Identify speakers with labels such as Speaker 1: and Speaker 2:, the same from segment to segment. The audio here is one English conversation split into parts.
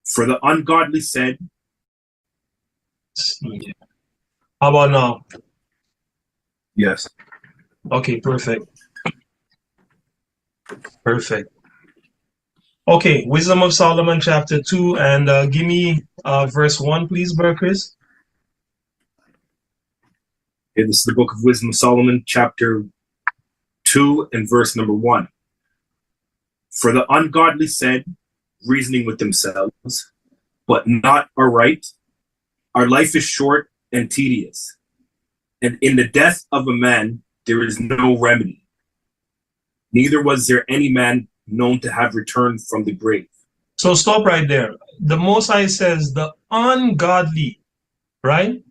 Speaker 1: For the ungodly said,
Speaker 2: how about now?
Speaker 1: yes.
Speaker 2: Okay, perfect. Perfect. Okay, Wisdom of Solomon chapter 2, and give me verse 1, please, Brother Chris.
Speaker 1: Okay, this is the book of Wisdom of Solomon, chapter 2 and verse number 1. For the ungodly said, reasoning with themselves, but not aright. Our life is short and tedious, and in the death of a man there is no remedy. Neither was there any man known to have returned from the grave.
Speaker 2: So stop right there. The Most High says the ungodly, right,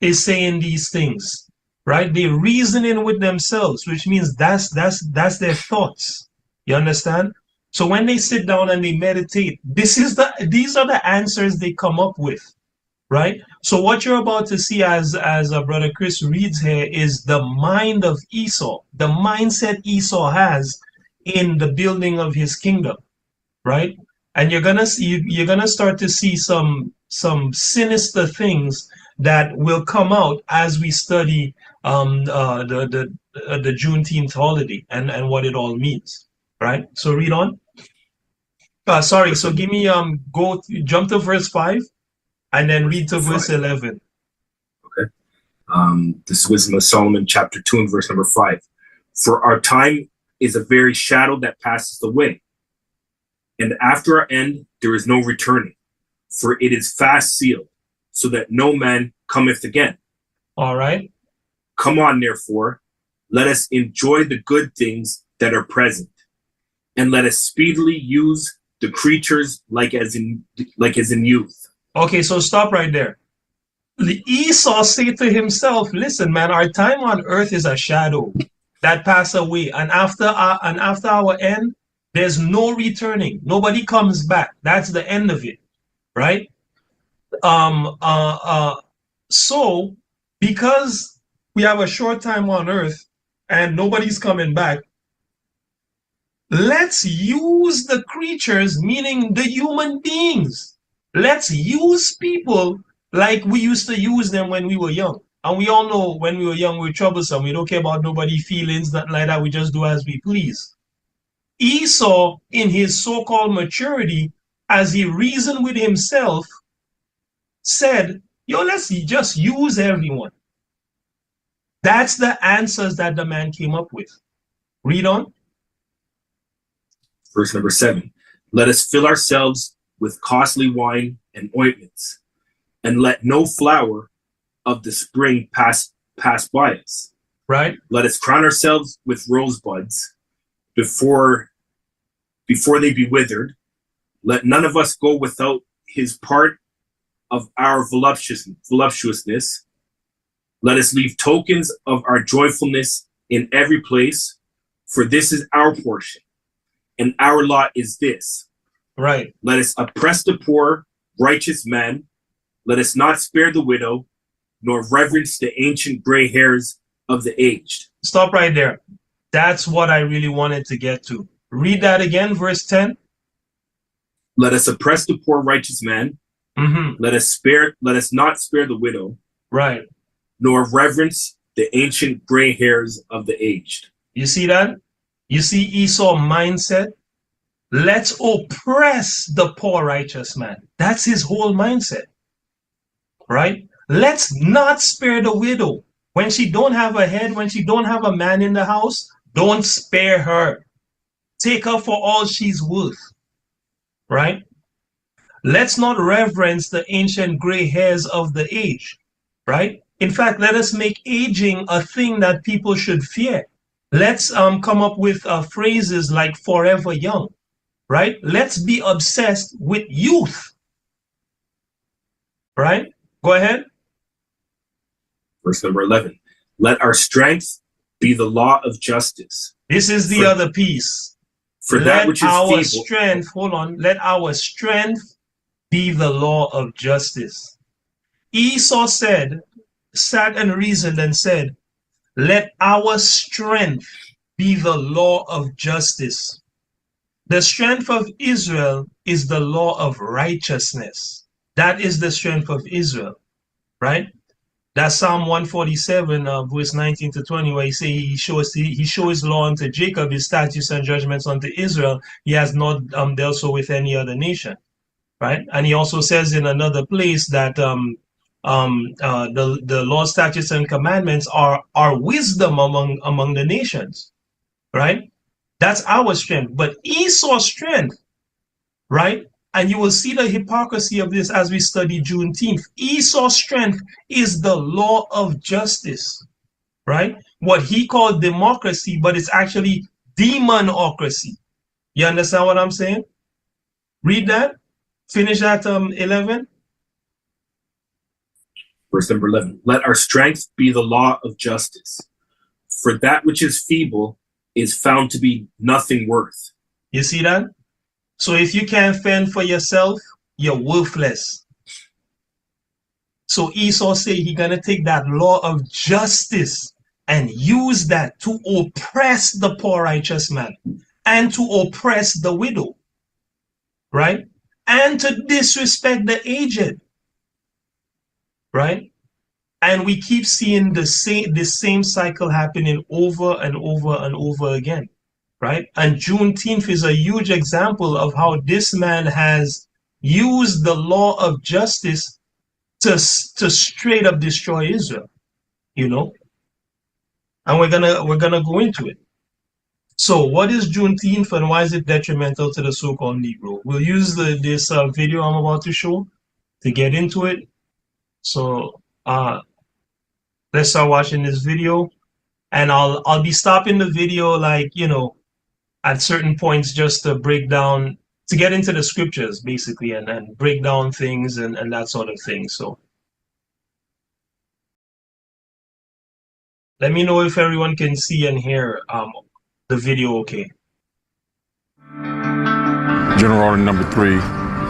Speaker 2: is saying these things, right? They're reasoning with themselves, which means that's their thoughts. You understand? So when they sit down and they meditate, these are the answers they come up with, right? So what you're about to see as Brother Chris reads here is the mind of Esau, the mindset Esau has in the building of his kingdom, right? And you're gonna start to see some sinister things that will come out as we study the Juneteenth holiday and what it all means, right? So read on. Sorry, so give me jump to verse 5 and then read to verse 11.
Speaker 1: Okay. This is Wisdom of Solomon, chapter 2 and verse number 5. For our time is a very shadow that passes away, and after our end there is no returning, for it is fast sealed, so that no man cometh again.
Speaker 2: All right.
Speaker 1: Come on, therefore, let us enjoy the good things that are present, and let us speedily use the creatures like as in youth.
Speaker 2: Okay, so stop right there. The Esau said to himself, listen, man, our time on earth is a shadow that pass away, and after our end, there's no returning. Nobody comes back. That's the end of it, right? So because we have a short time on earth and nobody's coming back, let's use the creatures, meaning the human beings. Let's use people like we used to use them when we were young. And we all know when we were young, we were troublesome. We don't care about nobody's feelings, nothing like that. We just do as we please. Esau, in his so-called maturity, as he reasoned with himself, said, yo, let's just use everyone. That's the answers that the man came up with. Read on.
Speaker 1: Verse number 7. Let us fill ourselves with costly wine and ointments, and let no flower of the spring pass by us.
Speaker 2: Right.
Speaker 1: Let us crown ourselves with rosebuds before they be withered. Let none of us go without his part of our voluptuousness. Let us leave tokens of our joyfulness in every place, for this is our portion, and our lot is this.
Speaker 2: Right.
Speaker 1: Let us oppress the poor, righteous man. Let us not spare the widow, nor reverence the ancient gray hairs of the aged.
Speaker 2: Stop right there. That's what I really wanted to get to. Read that again, verse 10.
Speaker 1: Let us oppress the poor, righteous man.
Speaker 2: Mm-hmm.
Speaker 1: Let us not spare the widow.
Speaker 2: Right.
Speaker 1: Nor reverence the ancient gray hairs of the aged.
Speaker 2: You see that? You see Esau mindset? Let's oppress the poor righteous man. That's his whole mindset. Right? Let's not spare the widow. When she don't have a head, when she don't have a man in the house, don't spare her. Take her for all she's worth. Right? Let's not reverence the ancient gray hairs of the age. Right? In fact, let us make aging a thing that people should fear. Let's come up with phrases like forever young. Right? Let's be obsessed with youth. Right? Go ahead.
Speaker 1: Verse number 11. Let our strength be the law of justice.
Speaker 2: This is the other piece.
Speaker 1: For that which is feeble.
Speaker 2: Strength, hold on. Let our strength be the law of justice. Esau sat and reasoned and said, let our strength be the law of justice. The strength of Israel is the law of righteousness. That is the strength of Israel, right? That's Psalm 147, verse 19 to 20, where he shows his law unto Jacob, his statutes and judgments unto Israel. He has not dealt so with any other nation, right? And he also says in another place that the law, statutes, and commandments are wisdom among the nations, right? That's our strength. But Esau's strength, right? And you will see the hypocrisy of this as we study Juneteenth. Esau's strength is the law of justice, right? What he called democracy, but it's actually demonocracy. You understand what I'm saying? Read that. Finish at 11.
Speaker 1: Verse number 11. Let our strength be the law of justice. For that which is feeble is found to be nothing worth.
Speaker 2: You see that? So if you can't fend for yourself, you're worthless. So Esau said he's going to take that law of justice and use that to oppress the poor righteous man and to oppress the widow, right? And to disrespect the aged, right? And we keep seeing the same cycle happening over and over and over again. Right? And Juneteenth is a huge example of how this man has used the law of justice to straight up destroy Israel, you know? And we're gonna go into it. So what is Juneteenth and why is it detrimental to the so-called Negro? We'll use this video I'm about to show to get into it. So let's start watching this video, and I'll be stopping the video, like, you know, at certain points, just to break down, to get into the scriptures basically, and break down things and that sort of thing. So let me know if everyone can see and hear the video okay.
Speaker 3: General Order Number 3,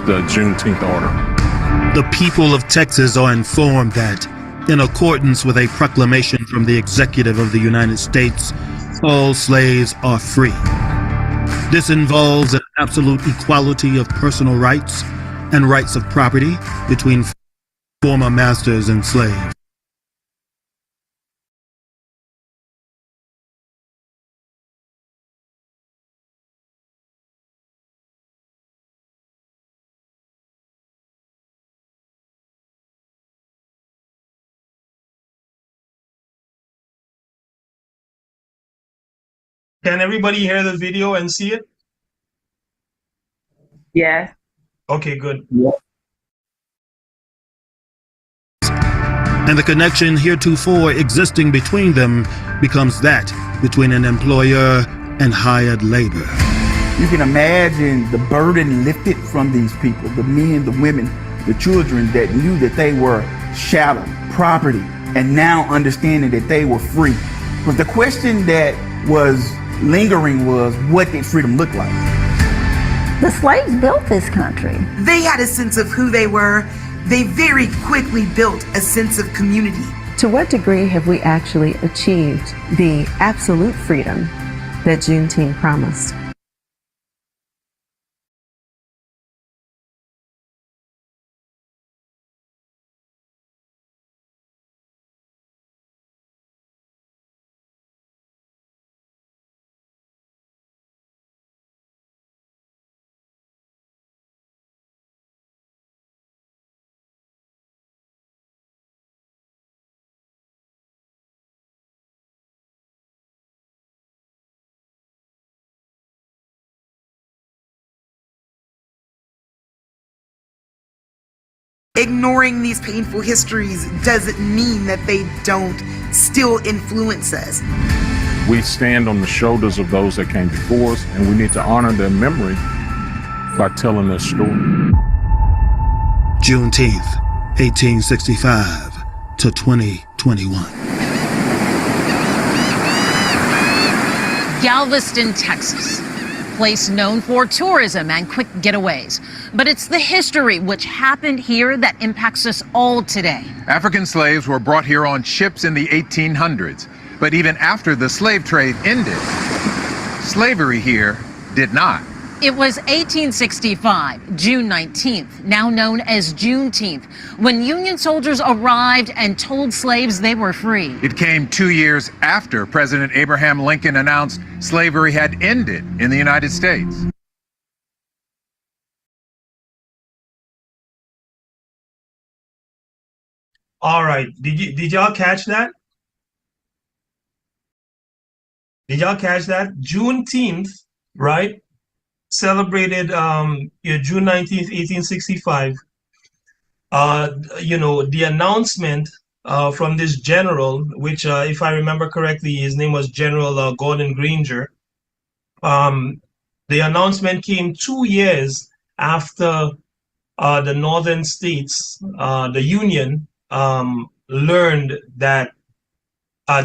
Speaker 3: the Juneteenth Order.
Speaker 4: The people of Texas are informed that, in accordance with a proclamation from the Executive of the United States, all slaves are free. This involves an absolute equality of personal rights and rights of property between former masters and slaves.
Speaker 2: Can everybody hear the video and see it?
Speaker 5: Yes.
Speaker 2: Okay, good.
Speaker 1: Yeah.
Speaker 4: And the connection heretofore existing between them becomes that between an employer and hired labor.
Speaker 6: You can imagine the burden lifted from these people, the men, the women, the children that knew that they were chattel, property, and now understanding that they were free. But the question that was lingering was, what did freedom look like?
Speaker 5: The slaves built this country.
Speaker 7: They had a sense of who they were. They very quickly built a sense of community.
Speaker 8: To what degree have we actually achieved the absolute freedom that Juneteenth promised?
Speaker 7: Ignoring these painful histories doesn't mean that they don't still influence us.
Speaker 3: We stand on the shoulders of those that came before us, and we need to honor their memory by telling their story.
Speaker 4: Juneteenth, 1865 to 2021.
Speaker 9: Galveston, Texas, a place known for tourism and quick getaways. But it's the history which happened here that impacts us all today.
Speaker 10: African slaves were brought here on ships in the 1800s. But even after the slave trade ended, slavery here did not.
Speaker 9: It was 1865, June 19th, now known as Juneteenth, when Union soldiers arrived and told slaves they were free.
Speaker 10: It came 2 years after President Abraham Lincoln announced slavery had ended in the United States.
Speaker 2: All right. Did y'all catch that? Did y'all catch that? Juneteenth, right? Celebrated June 19th, 1865. The announcement from this general, which if I remember correctly, his name was General Gordon Granger. The announcement came 2 years after the northern states, the Union, learned that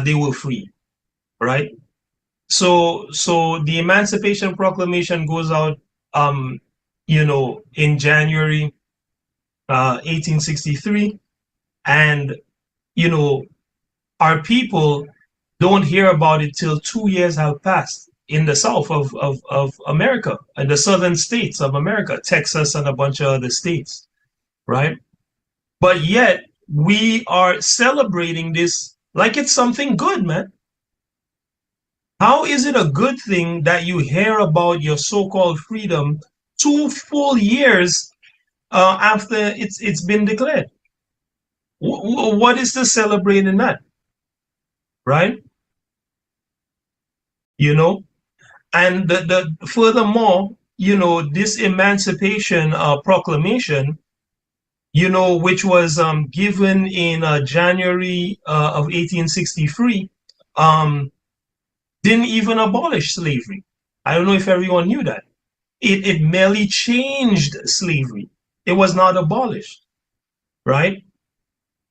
Speaker 2: they were free, right? So the Emancipation Proclamation goes out, in January 1863, and our people don't hear about it till 2 years have passed in the South of America, and the southern states of America, Texas and a bunch of other states, right? But yet we are celebrating this like it's something good, man. How is it a good thing that you hear about your so-called freedom 2 full years after it's been declared? What is to celebrate in that, right? And furthermore, this Emancipation Proclamation, which was given in January of 1863, didn't even abolish slavery. I don't know if everyone knew that. It merely changed slavery. It was not abolished, right?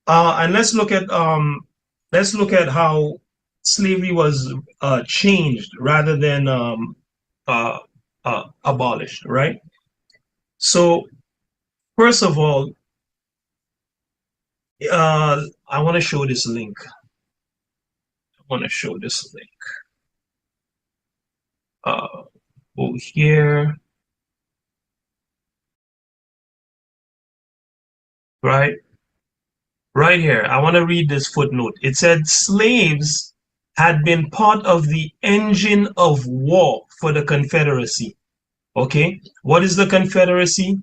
Speaker 2: And let's look at how slavery was changed rather than abolished, right? So first of all, I want to show this link. Over here, right here. I want to read this footnote. It said slaves had been part of the engine of war for the Confederacy. Okay, what is the Confederacy?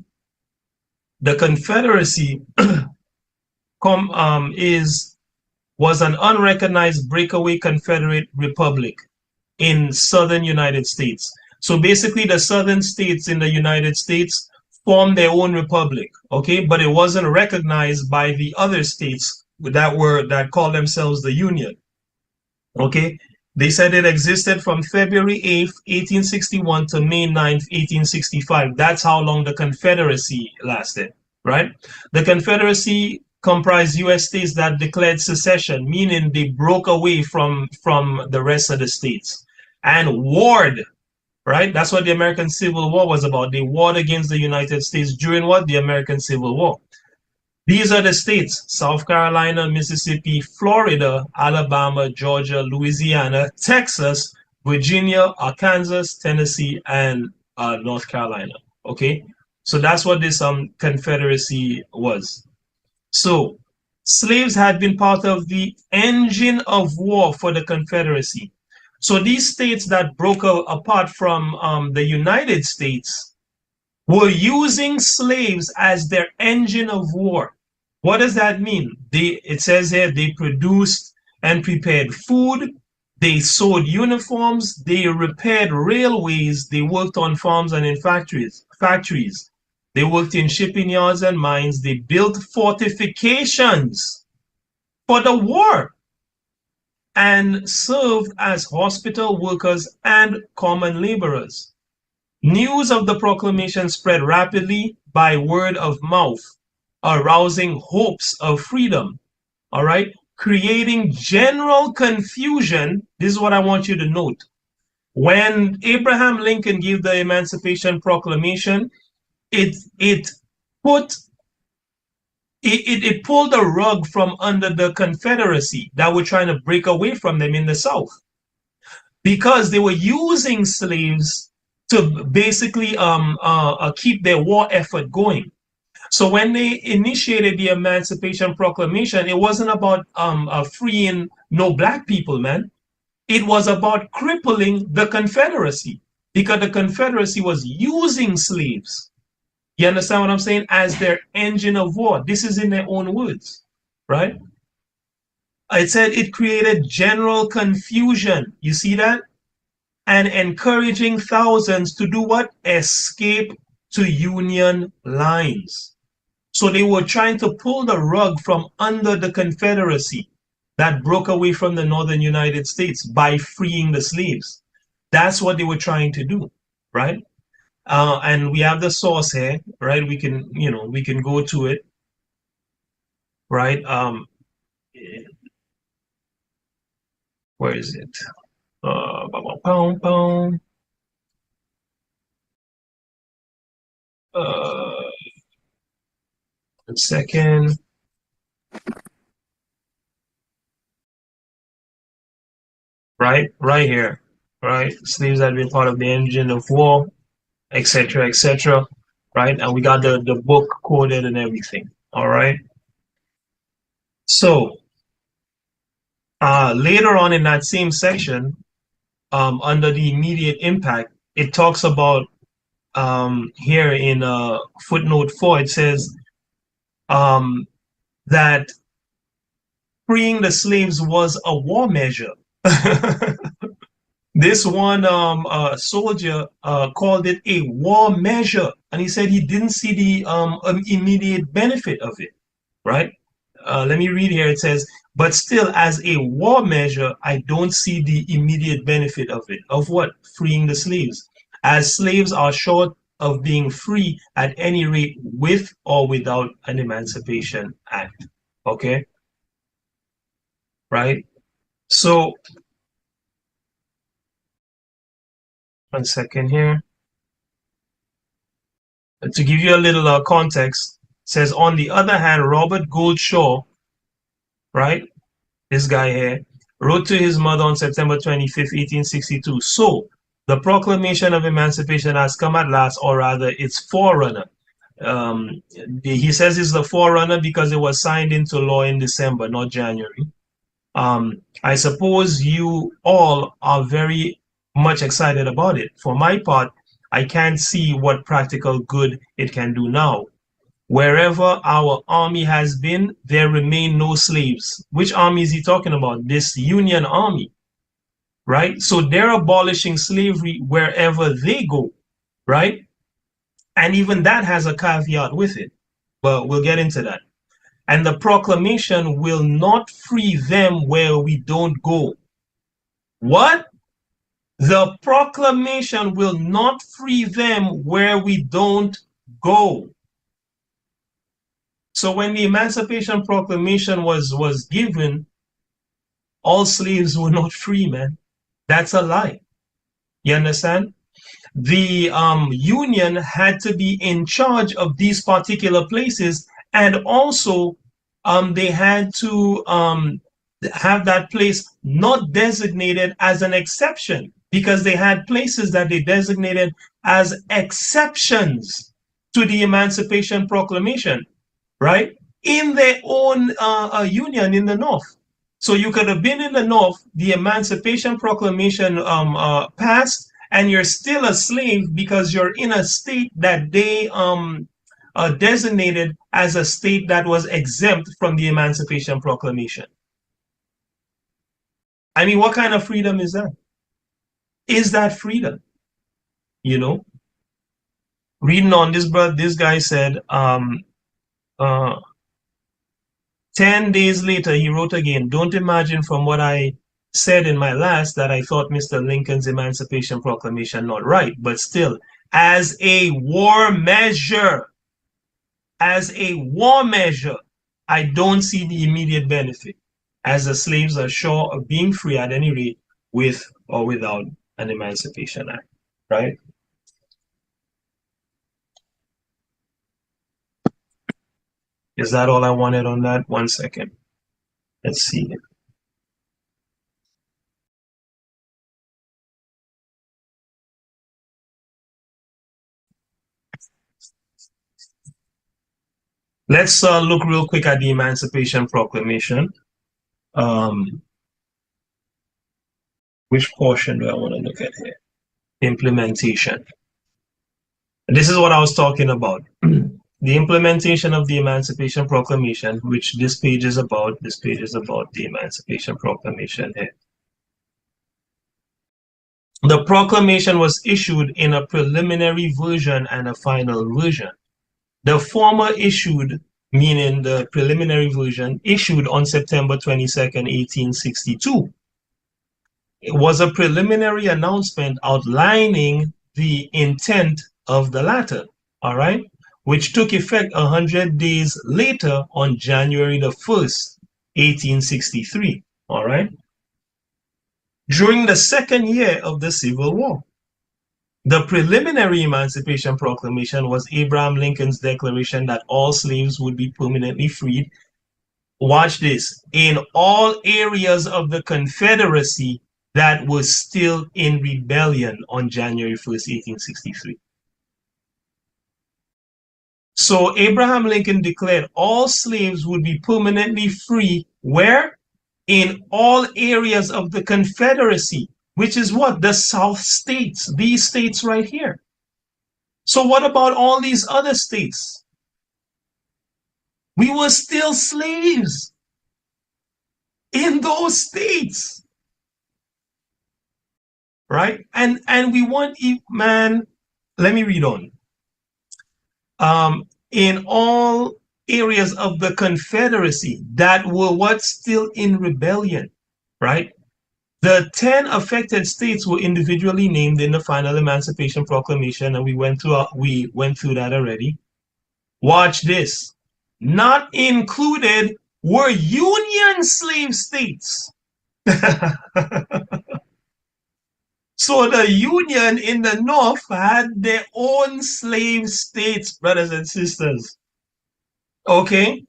Speaker 2: The Confederacy was an unrecognized breakaway Confederate republic in southern United States. So basically the southern states in the United States formed their own republic, okay? But it wasn't recognized by the other states that called themselves the Union, okay? They said it existed from February 8th, 1861 to May 9th, 1865. That's how long the Confederacy lasted, right? The Confederacy comprised U.S. states that declared secession, meaning they broke away from the rest of the states and warred, right? That's what the American Civil War was about. They warred against the United States during what? The American Civil War. These are the states: South Carolina, Mississippi, Florida, Alabama, Georgia, Louisiana, Texas, Virginia, Arkansas, Tennessee, and North Carolina, okay? So that's what this Confederacy was. So slaves had been part of the engine of war for the Confederacy. So these states that broke apart from the United States were using slaves as their engine of war. What does that mean? It says here they produced and prepared food, they sewed uniforms, they repaired railways, they worked on farms and in factories. They worked in shipping yards and mines, they built fortifications for the war, and served as hospital workers and common laborers. News of the proclamation spread rapidly by word of mouth, arousing hopes of freedom, all right? Creating general confusion. This is what I want you to note. When Abraham Lincoln gave the Emancipation Proclamation, it pulled the rug from under the Confederacy that were trying to break away from them in the South, because they were using slaves to basically keep their war effort going. So when they initiated the Emancipation Proclamation, it wasn't about freeing no black people, man. It was about crippling the Confederacy, because the Confederacy was using slaves. You understand what I'm saying? As their engine of war. This is in their own words, right? It said it created general confusion. You see that? And encouraging thousands to do what? Escape to Union lines. So they were trying to pull the rug from under the Confederacy that broke away from the northern United States by freeing the slaves. That's what they were trying to do, right? And we have the source here, right? We can, we can go to it, right? Where is it? Boom, boom. A second. Right here, right? Slaves had been part of the engine of war, etc., etc., right? And we got the book quoted and everything, all right? So, later on in that same section, under the immediate impact, it talks about, here in footnote 4, it says that freeing the slaves was a war measure. This one soldier called it a war measure, and he said he didn't see the immediate benefit of it, right? Let me read here. It says, but still, as a war measure, I don't see the immediate benefit of it. Of what? Freeing the slaves. As slaves are short of being free at any rate, with or without an Emancipation Act. Okay? Right? So, one second here. To give you a little context, says, on the other hand, Robert Goldshaw, right, this guy here, wrote to his mother on September 25th, 1862, so the Proclamation of Emancipation has come at last, or rather its forerunner. He says it's the forerunner because it was signed into law in December, not January. I suppose you all are very much excited about it. For my part, I can't see what practical good it can do now. Wherever our army has been, there remain no slaves. Which army is he talking about? This Union Army, right? So they're abolishing slavery wherever they go, right? And even that has a caveat with it, but we'll get into that. And the proclamation will not free them where we don't go. What? The proclamation will not free them where we don't go. So when the Emancipation Proclamation was given, all slaves were not free, man. That's a lie. You understand? The Union had to be in charge of these particular places, and also they had to have that place not designated as an exception, because they had places that they designated as exceptions to the Emancipation Proclamation, right? In their own union in the North. So you could have been in the North, the Emancipation Proclamation passed, and you're still a slave because you're in a state that they designated as a state that was exempt from the Emancipation Proclamation. I mean, what kind of freedom is that? Is that freedom? You know? Reading on this, brother, this guy said, 10 days later, he wrote again, don't imagine from what I said in my last that I thought Mr. Lincoln's Emancipation Proclamation not right, but still, as a war measure, I don't see the immediate benefit, as the slaves are sure of being free at any rate, with or without an Emancipation Act, right? Is that all I wanted on that? 1 second. Let's see. Let's look real quick at the Emancipation Proclamation. Which portion do I want to look at here? Implementation. This is what I was talking about. The implementation of the Emancipation Proclamation, which this page is about. This page is about the Emancipation Proclamation here. The proclamation was issued in a preliminary version and a final version. The former issued, meaning the preliminary version, issued on September 22nd, 1862. It was a preliminary announcement outlining the intent of the latter, all right, which took effect 100 days later on January the 1st, 1863, all right, during the second year of the Civil War. The preliminary Emancipation Proclamation was Abraham Lincoln's declaration that all slaves would be permanently freed. Watch this, in all areas of the Confederacy that was still in rebellion on January 1st, 1863. So Abraham Lincoln declared all slaves would be permanently free. Where? In all areas of the Confederacy, which is what? The South states, these states right here. So what about all these other states? We were still slaves in those states, right? And we want, man, let me read on. In all areas of the Confederacy that were what? Still in rebellion, right? The 10 affected states were individually named in the final Emancipation Proclamation, and we went through that already. Watch this. Not included were Union slave states. So the Union in the North had their own slave states, brothers and sisters. Okay?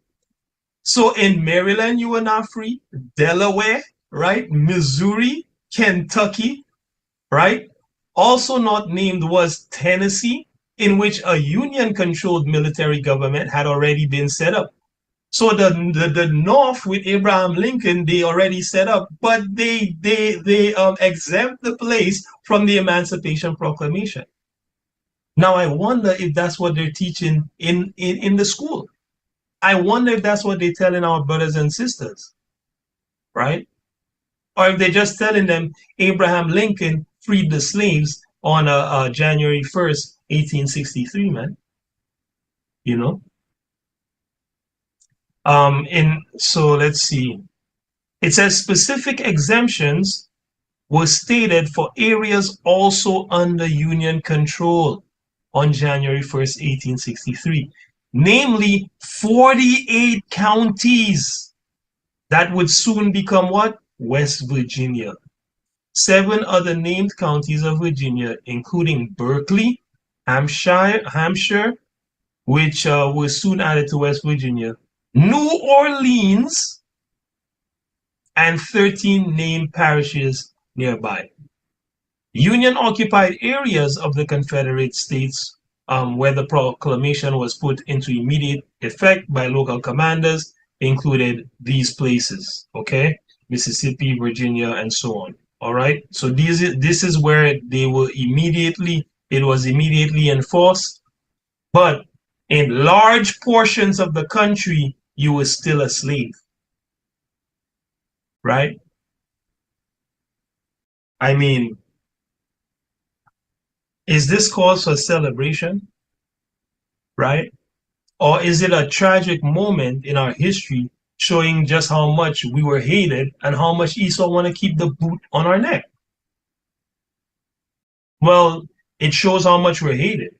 Speaker 2: So in Maryland, you were not free. Delaware, right? Missouri, Kentucky, right? Also not named was Tennessee, in which a Union-controlled military government had already been set up. So the North with Abraham Lincoln, they already set up, but they exempt the place from the Emancipation Proclamation. Now I wonder if that's what they're teaching in the school. I wonder if that's what they're telling our brothers and sisters, right? Or if they're just telling them Abraham Lincoln freed the slaves on January 1st, 1863, man. You know? So let's see. It says specific exemptions were stated for areas also under Union control on January 1st, 1863, namely 48 counties that would soon become what? West Virginia. 7 other named counties of Virginia, including Berkeley, Hampshire, which was soon added to West Virginia, New Orleans, and 13 named parishes nearby. Union-occupied areas of the Confederate States where the proclamation was put into immediate effect by local commanders included these places, okay? Mississippi, Virginia, and so on, all right? So this is where it was immediately enforced, but in large portions of the country, you were still a slave, right? I mean, is this cause for celebration, right? Or is it a tragic moment in our history showing just how much we were hated and how much Esau want to keep the boot on our neck? Well, it shows how much we're hated,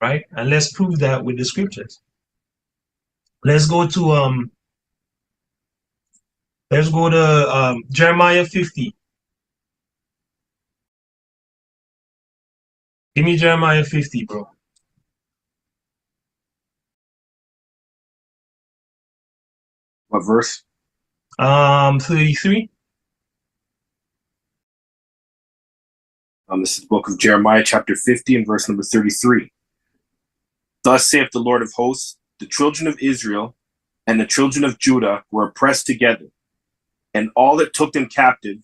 Speaker 2: right? And let's prove that with the scriptures. Let's go to Jeremiah 50. Give me Jeremiah 50, bro.
Speaker 1: What verse?
Speaker 2: 33.
Speaker 1: This is the book of Jeremiah, chapter 50, and verse number 33. Thus saith the Lord of hosts, the children of Israel and the children of Judah were oppressed together, and all that took them captive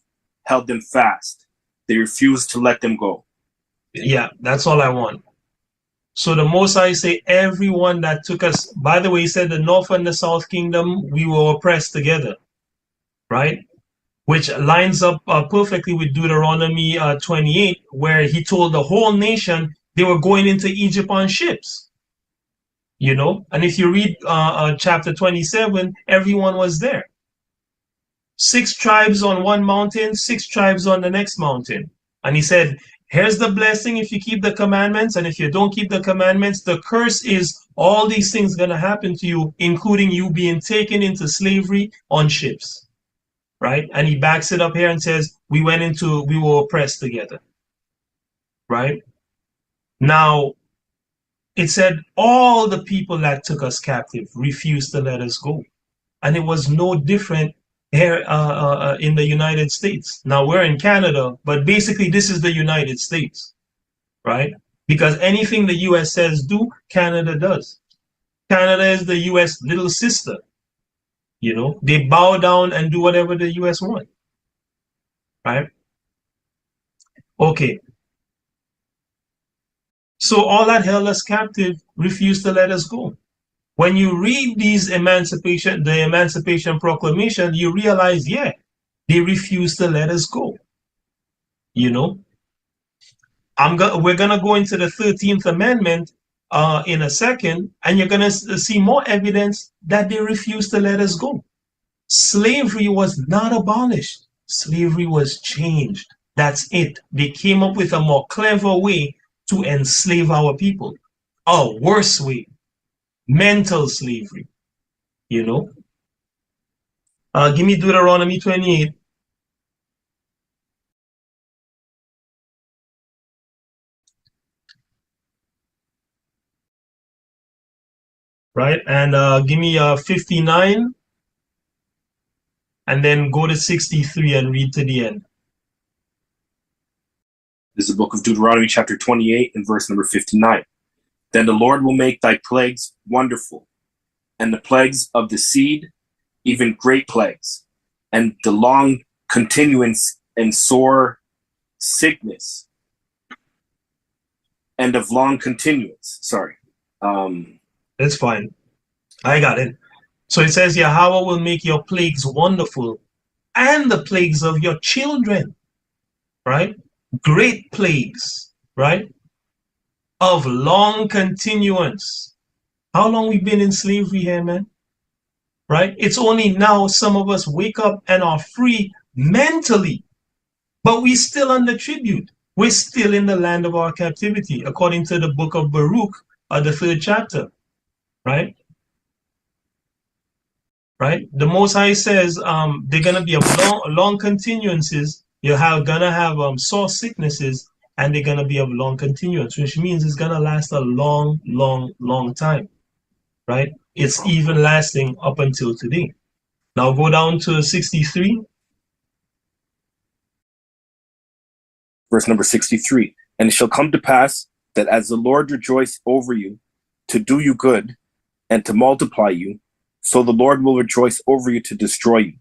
Speaker 1: held them fast. They refused to let them go.
Speaker 2: Yeah, that's all I want. So the Most High say everyone that took us, by the way, he said the north and the south kingdom, we were oppressed together, right? Which lines up perfectly with Deuteronomy 28, where he told the whole nation they were going into Egypt on ships, you know? And if you read chapter 27, everyone was there. 6 tribes on one mountain, 6 tribes on the next mountain. And he said, here's the blessing if you keep the commandments, and if you don't keep the commandments, the curse is all these things going to happen to you, including you being taken into slavery on ships. Right? And he backs it up here and says, we were oppressed together. Right? Now, it said all the people that took us captive refused to let us go. And it was no different here in the United States. Now, we're in Canada, but basically this is the United States. Right? Because anything the US says do, Canada does. Canada is the US little sister. You know, they bow down and do whatever the US want. Right? Okay. So all that held us captive refused to let us go. When you read the Emancipation Proclamation, you realize, yeah, they refused to let us go. You know, we're gonna go into the 13th Amendment in a second, and you're gonna see more evidence that they refused to let us go. Slavery was not abolished. Slavery was changed. That's it. They came up with a more clever way to enslave our people. A worse way. Mental slavery. You know? Give me Deuteronomy 28. Right? And give me 59. And then go to 63 and read to the end.
Speaker 1: This is the book of Deuteronomy chapter 28 and verse number 59. Then the Lord will make thy plagues wonderful, and the plagues of the seed, even great plagues, and the long continuance and sore sickness, and of long continuance. Sorry.
Speaker 2: That's fine. I got it. So it says, Yahweh will make your plagues wonderful, and the plagues of your children, right? Great plagues, right? Of long continuance. How long we been in slavery here, man? Right? It's only now some of us wake up and are free mentally, but we still under tribute. We're still in the land of our captivity, according to the book of Baruch, the 3rd chapter, right? Right? The Most High says they're gonna be of long continuances. You're gonna have sore sicknesses, and they're gonna be of long continuance, which means it's gonna last a long, long, long time. Right? It's even lasting up until today. Now go down to 63.
Speaker 1: Verse number 63. And it shall come to pass that as the Lord rejoice over you, to do you good, and to multiply you, so the Lord will rejoice over you to destroy you,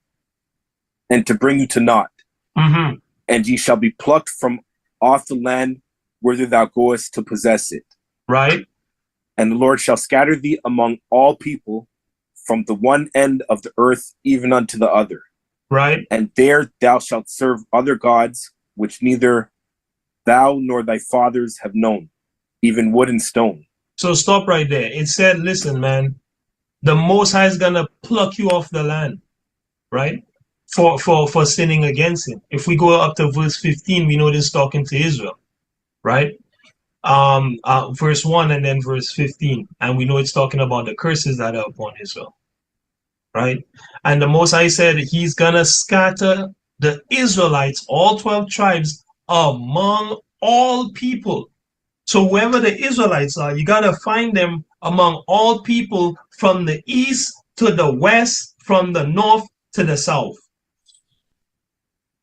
Speaker 1: and to bring you to naught.
Speaker 2: Mm-hmm.
Speaker 1: And ye shall be plucked from off the land whither thou goest to possess it.
Speaker 2: Right.
Speaker 1: And the Lord shall scatter thee among all people, from the one end of the earth even unto the other.
Speaker 2: Right.
Speaker 1: And there thou shalt serve other gods, which neither thou nor thy fathers have known, even wood and stone.
Speaker 2: So stop right there. It said, listen, man, the Most High is gonna pluck you off the land, right? For sinning against him. If we go up to verse 15, we know this talking to Israel, right? Verse 1 and then verse 15, and we know it's talking about the curses that are upon Israel, right? And the Most High said he's gonna scatter the Israelites, all 12 tribes, among all people. So wherever the Israelites are, you gotta find them among all people, from the east to the west, from the north to the south.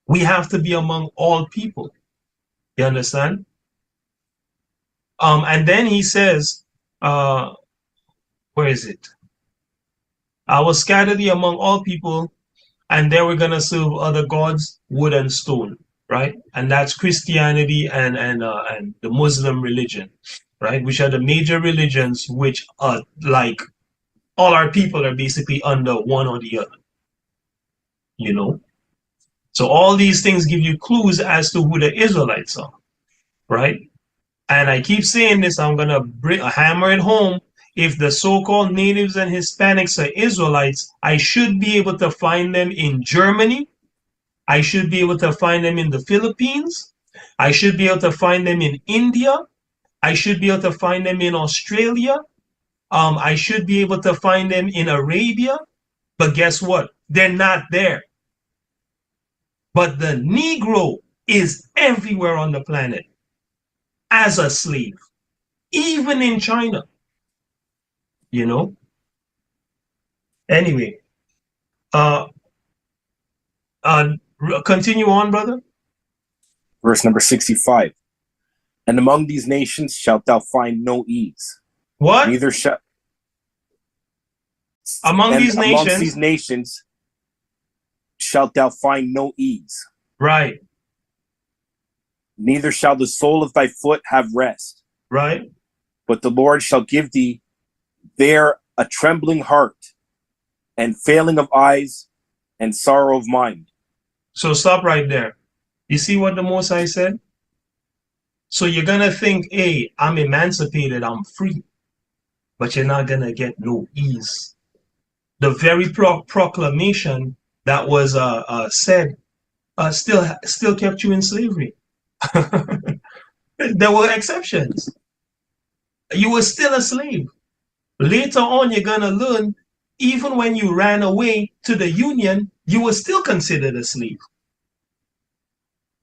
Speaker 2: We have to be among all people. You understand? And then he says, Where is it? I will scatter thee among all people, and they were gonna serve other gods, wood and stone, right? And that's Christianity and the Muslim religion, right? Which are the major religions, which are like all our people are basically under one or the other, you know. So all these things give you clues as to who the Israelites are, right? And I keep saying this, I'm going to hammer it home. If the so-called natives and Hispanics are Israelites, I should be able to find them in Germany. I should be able to find them in the Philippines. I should be able to find them in India. I should be able to find them in Australia. I should be able to find them in Arabia. But guess what? They're not there. But the Negro is everywhere on the planet as a slave, even in China, you know. Anyway, continue on, brother.
Speaker 1: Verse number 65. And among these nations shalt thou find no ease.
Speaker 2: What?
Speaker 1: Neither shall
Speaker 2: amongst
Speaker 1: these nations shalt thou find no ease.
Speaker 2: Right.
Speaker 1: Neither shall the sole of thy foot have rest.
Speaker 2: Right.
Speaker 1: But the Lord shall give thee there a trembling heart, and failing of eyes, and sorrow of mind.
Speaker 2: So stop right there. You see what the Most High said? So you're going to think, hey, I'm emancipated, I'm free. But you're not going to get no ease. The very proclamation that was said still kept you in slavery. There were exceptions. You were still a slave. Later on, you're going to learn, even when you ran away to the Union, you were still considered a slave.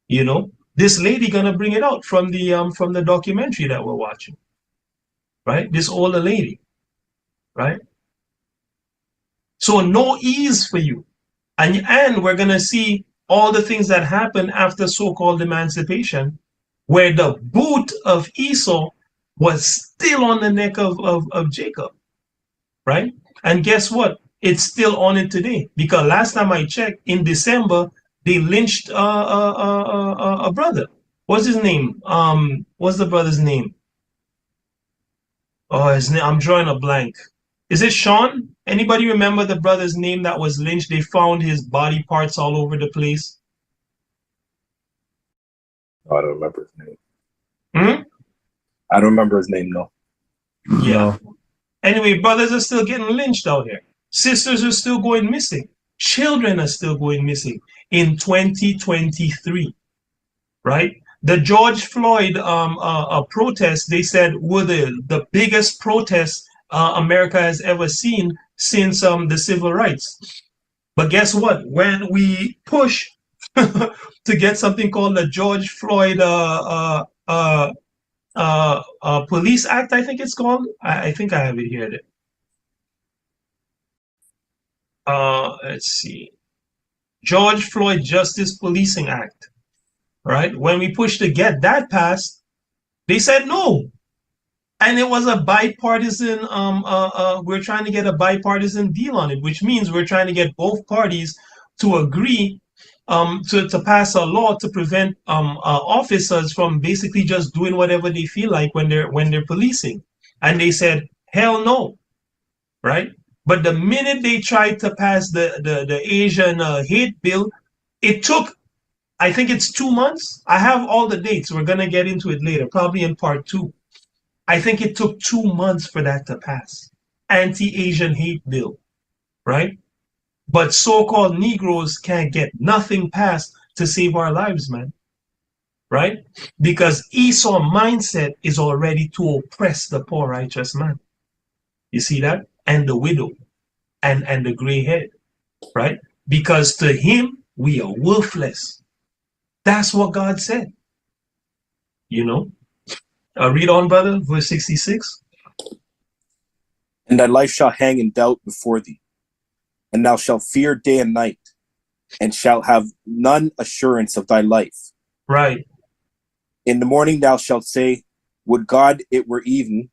Speaker 2: You know, this lady going to bring it out from the documentary that we're watching. Right? This older lady. Right? So no ease for you. And we're going to see all the things that happened after so-called emancipation, where the boot of Esau was still on the neck of Jacob, right? And guess what? It's still on it today, because last time I checked, in December, they lynched a brother. What's his name? What's the brother's name? Oh, his name, I'm drawing a blank. Is it Sean? Anybody remember the brother's name that was lynched? They found his body parts all over the place.
Speaker 1: Oh, I don't remember his name.
Speaker 2: Hmm?
Speaker 1: I don't remember his name, no.
Speaker 2: Yeah. Anyway, brothers are still getting lynched out here. Sisters are still going missing. Children are still going missing in 2023, right? The George Floyd protest, they said, were the biggest protests America has ever seen since the civil rights. But guess what? When we push to get something called the George Floyd Police Act, I think it's called. I think I have it here. Let's see. George Floyd Justice Policing Act. Right? When we pushed to get that passed, they said no. And it was a bipartisan, we're trying to get a bipartisan deal on it, which means we're trying to get both parties to agree to pass a law to prevent officers from basically just doing whatever they feel like when they're policing. And they said, hell no, right? But the minute they tried to pass the Asian hate bill, it took, I think it's 2 months. I have all the dates. We're going to get into it later, probably in part 2. I think it took 2 months for that to pass. Anti-Asian hate bill, right? But so-called Negroes can't get nothing passed to save our lives, man. Right? Because Esau mindset is already to oppress the poor righteous man. You see that? And the widow and the gray head, right? Because to him, we are worthless. That's what God said. You know? Read on, brother, verse 66.
Speaker 1: And thy life shall hang in doubt before thee, and thou shalt fear day and night, and shalt have none assurance of thy life.
Speaker 2: Right.
Speaker 1: In the morning thou shalt say, would God it were even,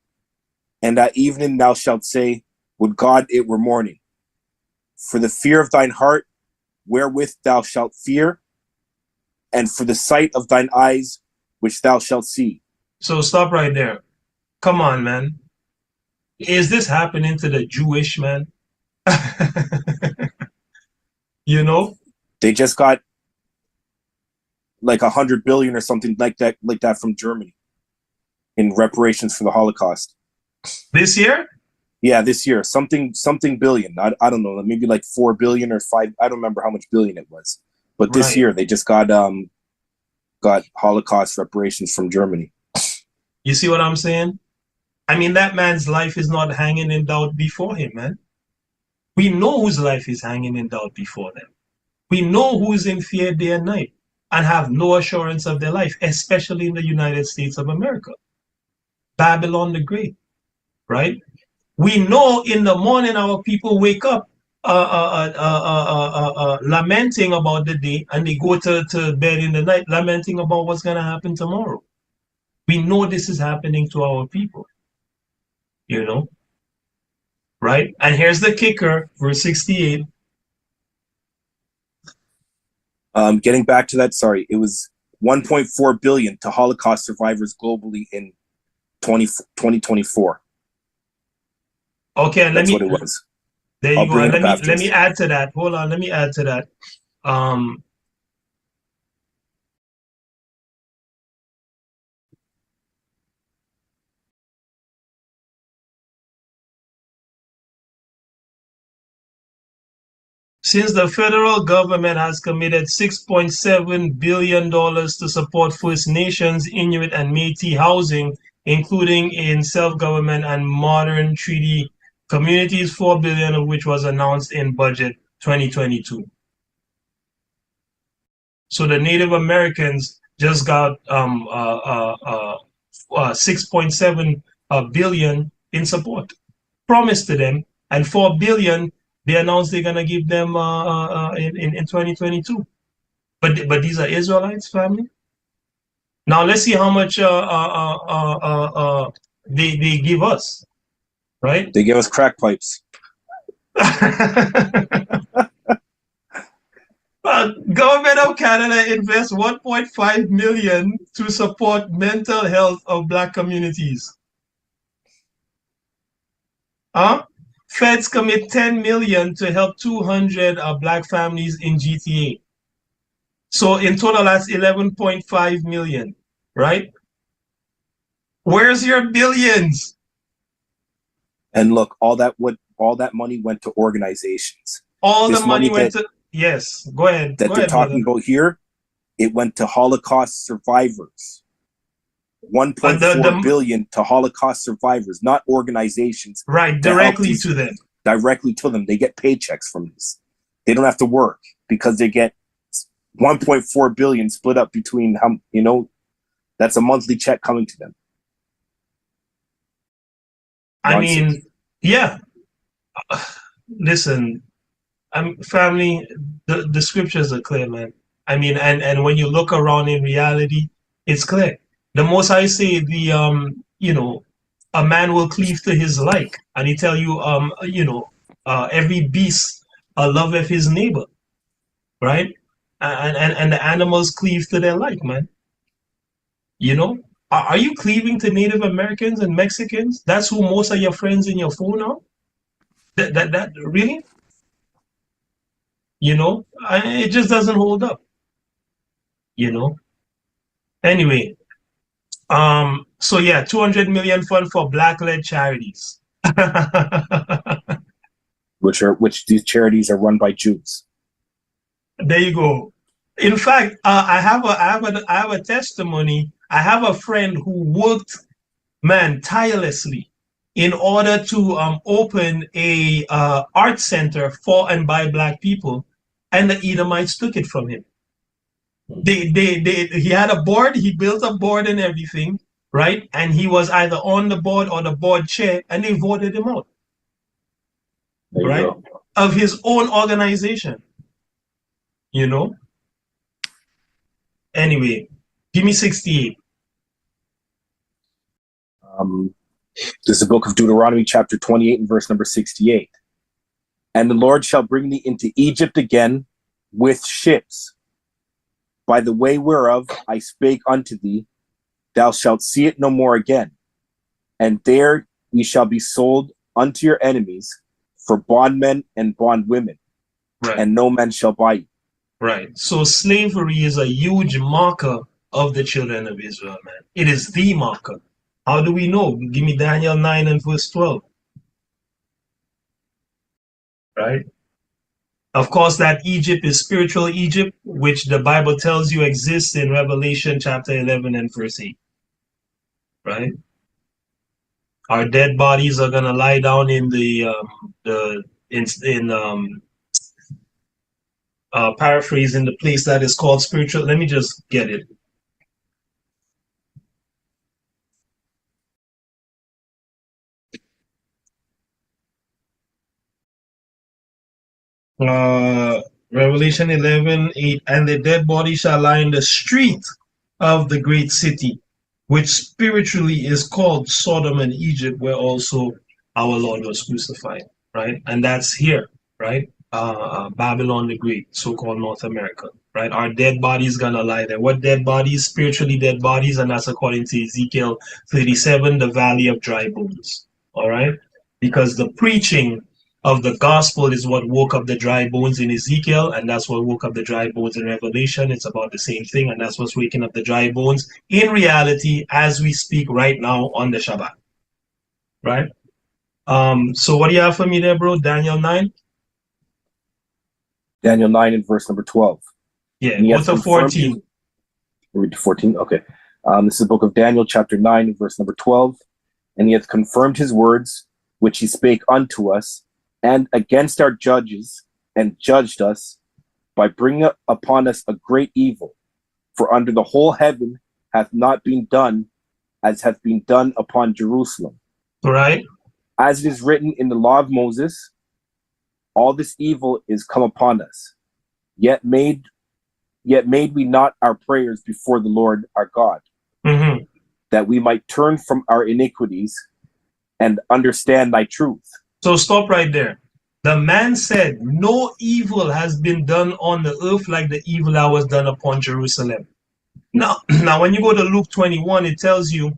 Speaker 1: and at evening thou shalt say, Would God it were morning. For the fear of thine heart, wherewith thou shalt fear, and for the sight of thine eyes, which thou shalt see.
Speaker 2: So stop right there. Come on, man. Is this happening to the Jewish man? You know?
Speaker 1: They just got like 100 billion or something like that from Germany in reparations for the Holocaust.
Speaker 2: This year?
Speaker 1: Yeah, this year. Something billion. I don't know, maybe like 4 billion or 5. I don't remember how much billion it was. But this
Speaker 2: Right.
Speaker 1: year they just got Holocaust reparations from Germany.
Speaker 2: You see what I'm saying? I mean, that man's life is not hanging in doubt before him, man. We know whose life is hanging in doubt before them. We know who is in fear day and night and have no assurance of their life, especially in the United States of America. Babylon the Great, right? We know in the morning our people wake up lamenting about the day, and they go to bed in the night lamenting about what's going to happen tomorrow. We know this is happening to our people, you know, right? And here's the kicker, verse 68.
Speaker 1: Getting back to that, sorry, it was 1.4 billion to Holocaust survivors globally in 2024.
Speaker 2: Okay, and
Speaker 1: That's what it was.
Speaker 2: There you
Speaker 1: I'll
Speaker 2: go.
Speaker 1: bring
Speaker 2: And
Speaker 1: it up after
Speaker 2: let me
Speaker 1: this.
Speaker 2: add to that. Hold on, let me add to that. Since the federal government has committed $6.7 billion to support First Nations, Inuit, and Métis housing, including in self-government and modern treaty communities, $4 billion of which was announced in budget 2022. So the Native Americans just got 6.7 billion in support promised to them, and 4 billion they announced they're gonna give them in 2022. But these are Israelites, family. Now let's see how much they give us, right?
Speaker 1: They give us crack pipes.
Speaker 2: Government of Canada invests 1.5 million to support mental health of Black communities. Feds commit 10 million to help 200 Black families in GTA. So in total, that's 11.5 million, right? Where's your billions?
Speaker 1: And look, all that money went to organizations.
Speaker 2: All
Speaker 1: This
Speaker 2: the money went
Speaker 1: that,
Speaker 2: to, yes, go ahead.
Speaker 1: That
Speaker 2: go
Speaker 1: they're
Speaker 2: ahead,
Speaker 1: talking
Speaker 2: brother.
Speaker 1: about here, it went to Holocaust survivors. 1.4 billion to Holocaust survivors, not organizations.
Speaker 2: Right, directly to them.
Speaker 1: Directly to them. They get paychecks from this. They don't have to work because they get 1.4 billion split up between how, that's a monthly check coming to them.
Speaker 2: I mean, yeah. Listen, family, the scriptures are clear, man. I mean, and when you look around in reality, it's clear. The most I say, a man will cleave to his like, and he tell you, every beast loveth his neighbor, right? And the animals cleave to their like, man. Are you cleaving to Native Americans and Mexicans? That's who most of your friends in your phone are? That really? It just doesn't hold up. Anyway, so yeah, 200 million fund for Black-led charities.
Speaker 1: which these charities are run by Jews.
Speaker 2: There you go. In fact, I have a testimony. I have a friend who worked, man, tirelessly in order to open a art center for and by Black people, and the Edomites took it from him. He had a board, he built a board and everything, right? And he was either on the board or the board chair, and they voted him out, right? Of his own organization, Anyway, give me 68.
Speaker 1: This is the book of Deuteronomy, chapter 28, and verse number 68. And the Lord shall bring thee into Egypt again with ships, by the way whereof I spake unto thee, thou shalt see it no more again. And there ye shall be sold unto your enemies for bondmen and bondwomen,
Speaker 2: Right.
Speaker 1: and no man shall buy you.
Speaker 2: Right. So slavery is a huge marker of the children of Israel, man. It is the marker. How do we know? Give me Daniel 9 and verse 12. Right? Of course, that Egypt is spiritual Egypt, which the Bible tells you exists in Revelation chapter 11 and verse 8. Right? Our dead bodies are gonna lie down in paraphrasing the place that is called spiritual. Let me just get it. Revelation 11:8, and the dead body shall lie in the street of the great city, which spiritually is called Sodom and Egypt, where also our Lord was crucified, right? And that's here, right? Babylon the Great, so-called North America, right? Our dead bodies gonna lie there. What dead bodies? Spiritually dead bodies, and that's according to Ezekiel 37, the valley of dry bones, all right? Because the preaching of the gospel is what woke up the dry bones in Ezekiel, and that's what woke up the dry bones in Revelation. It's about the same thing, and that's what's waking up the dry bones in reality as we speak right now on the Shabbat, right? So what do you have for me there, bro? Daniel 9?
Speaker 1: Daniel 9 and verse number 12.
Speaker 2: Yeah, go to 14.
Speaker 1: Read to 14, okay. This is the book of Daniel, chapter 9 and verse number 12. And he hath confirmed his words, which he spake unto us, and against our judges, and judged us, by bringing upon us a great evil. For under the whole heaven hath not been done as hath been done upon Jerusalem.
Speaker 2: Right.
Speaker 1: As it is written in the law of Moses, all this evil is come upon us. Yet made we not our prayers before the Lord our God, that we might turn from our iniquities and understand thy truth.
Speaker 2: So stop right there. The man said, no evil has been done on the earth like the evil that was done upon Jerusalem. Now, when you go to Luke 21, it tells you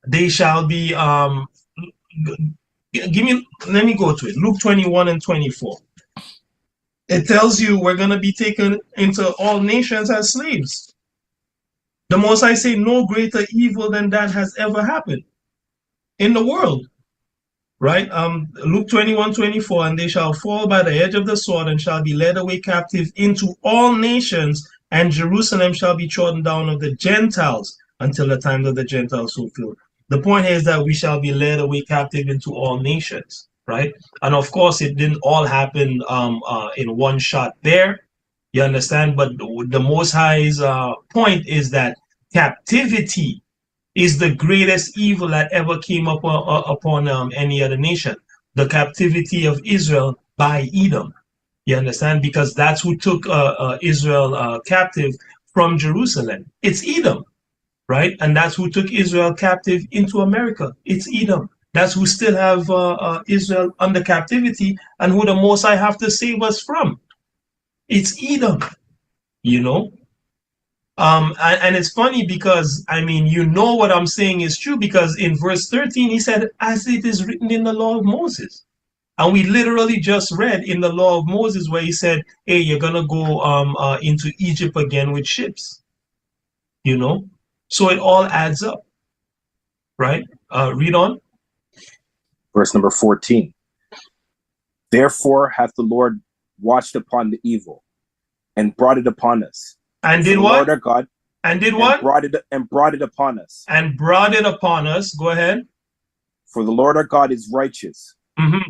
Speaker 2: they shall be, let me go to it. Luke 21 and 24. It tells you we're going to be taken into all nations as slaves. The Most High say no greater evil than that has ever happened in the world. Right? Luke 21:24, and they shall fall by the edge of the sword and shall be led away captive into all nations, and Jerusalem shall be trodden down of the Gentiles until the times of the Gentiles fulfilled. The point here is that we shall be led away captive into all nations, right? And of course, it didn't all happen in one shot there, you understand? But the Most High's point is that captivity is the greatest evil that ever came up upon any other nation. The captivity of Israel by Edom. You understand? Because that's who took Israel captive from Jerusalem. It's Edom, right? And that's who took Israel captive into America. It's Edom. That's who still have Israel under captivity and who the Most High have to save us from. It's Edom, you know? And it's funny because, I mean, you know what I'm saying is true, because in verse 13, he said, as it is written in the law of Moses. And we literally just read in the law of Moses where he said, hey, you're going to go into Egypt again with ships, you know? So it all adds up, right? Read on.
Speaker 1: Verse number 14. Therefore hath the Lord watched upon the evil and brought it upon us.
Speaker 2: And did what?
Speaker 1: Lord our God.
Speaker 2: And did what?
Speaker 1: And brought it upon us.
Speaker 2: And brought it upon us. Go ahead.
Speaker 1: For the Lord our God is righteous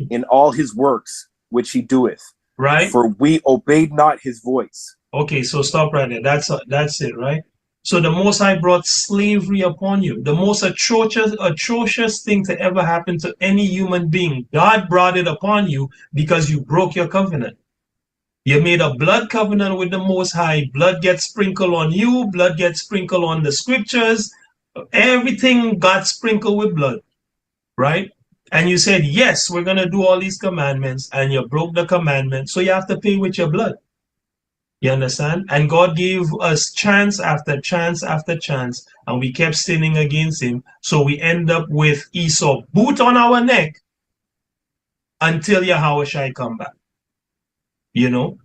Speaker 1: in all his works which he doeth.
Speaker 2: Right.
Speaker 1: For we obeyed not his voice.
Speaker 2: Okay, so stop right there. That's it, right? So the Most High brought slavery upon you. The most atrocious thing to ever happen to any human being. God brought it upon you because you broke your covenant. You made a blood covenant with the Most High. Blood gets sprinkled on you. Blood gets sprinkled on the scriptures. Everything got sprinkled with blood, right? And you said, yes, we're going to do all these commandments, and you broke the commandment, so you have to pay with your blood. You understand? And God gave us chance after chance after chance, and we kept sinning against him. So we end up with Esau boot on our neck until Yahweh shall come back. You know?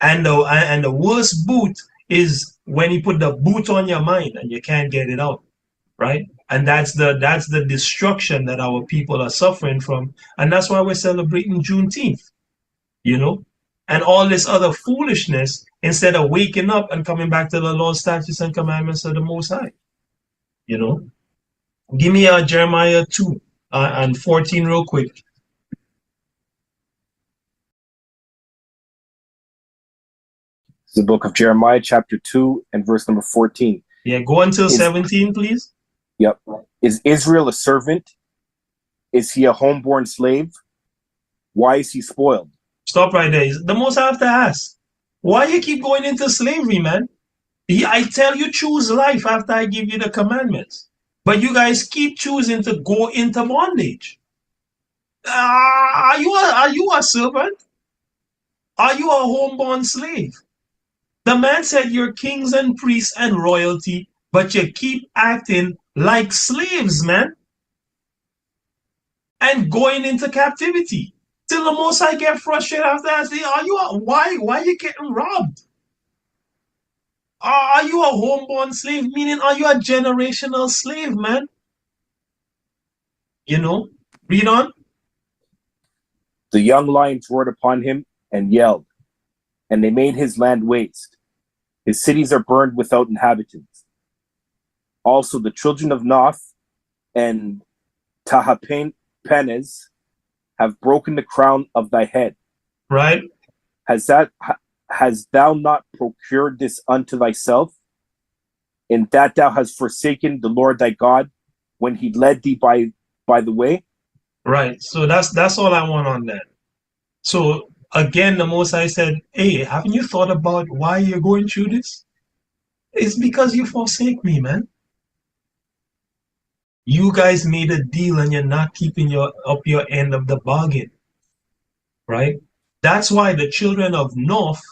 Speaker 2: And the worst boot is when he put the boot on your mind and you can't get it out. Right? And that's the destruction that our people are suffering from. And that's why we're celebrating Juneteenth. You know? And all this other foolishness, instead of waking up and coming back to the law, statutes, and commandments of the Most High. You know? Give me Jeremiah 2 and 14 real quick.
Speaker 1: The book of Jeremiah, chapter 2 and verse number 14.
Speaker 2: Yeah, go until 17, please.
Speaker 1: Yep. Is Israel a servant? Is he a homeborn slave? Why is he spoiled?
Speaker 2: Stop right there. The most I have to ask, why you keep going into slavery, man? I tell you, choose life after I give you the commandments. But you guys keep choosing to go into bondage. Are you a servant? Are you a homeborn slave? The man said you're kings and priests and royalty, but you keep acting like slaves, man. And going into captivity. Till the most I get frustrated after I say, why are you getting robbed? Are you a homeborn slave? Meaning, are you a generational slave, man? You know? Read on.
Speaker 1: The young lions roared upon him and yelled, and they made his land waste. His cities are burned without inhabitants. Also, the children of Noth and Tahapenez have broken the crown of thy head.
Speaker 2: Right.
Speaker 1: Hast thou not procured this unto thyself, in that thou hast forsaken the Lord thy God when he led thee by the way?
Speaker 2: Right. So that's all I want on that. So again, the Most High said, hey, haven't you thought about why you're going through this? It's because you forsake me, man. You guys made a deal and you're not keeping your end of the bargain, right? That's why the children of North,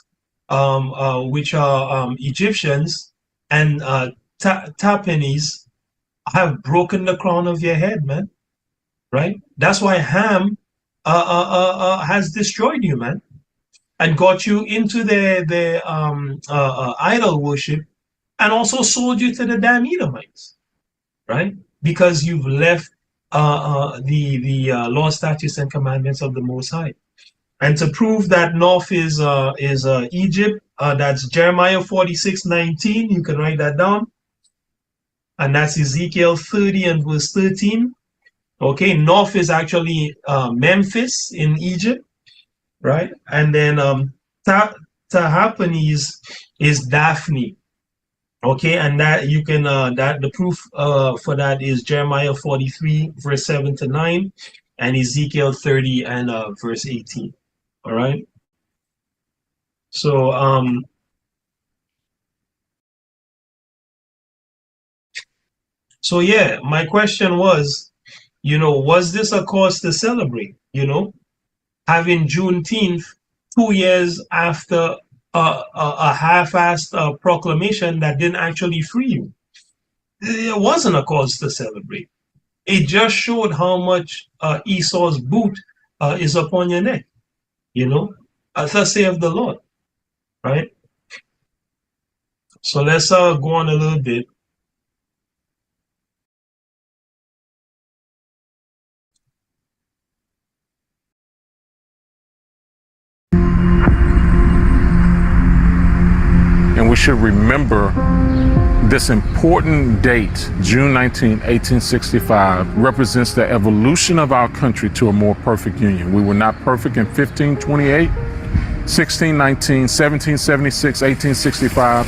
Speaker 2: which are Egyptians and Tapenese, have broken the crown of your head, man, right? That's why Ham has destroyed you, man, and got you into their idol worship, and also sold you to the damn Edomites, right? Because you've left the law, statutes, and commandments of the Most High. And to prove that North is Egypt, that's Jeremiah 46:19. You can write that down. And that's Ezekiel 30 and verse 13. Okay, North is actually Memphis in Egypt, right? And then Tahapanese is Daphne. Okay, and that you can that the proof for that is Jeremiah 43 verse 7 to 9 and Ezekiel 30 and verse 18. All right. So yeah, my question was, was this a cause to celebrate? Having Juneteenth 2 years after a half-assed proclamation that didn't actually free you. It wasn't a cause to celebrate. It just showed how much Esau's boot is upon your neck. Thus saith the Lord, right? So let's go on a little bit.
Speaker 3: And we should remember this important date, June 19, 1865, represents the evolution of our country to a more perfect union. We were not perfect in 1528, 1619, 1776, 1865.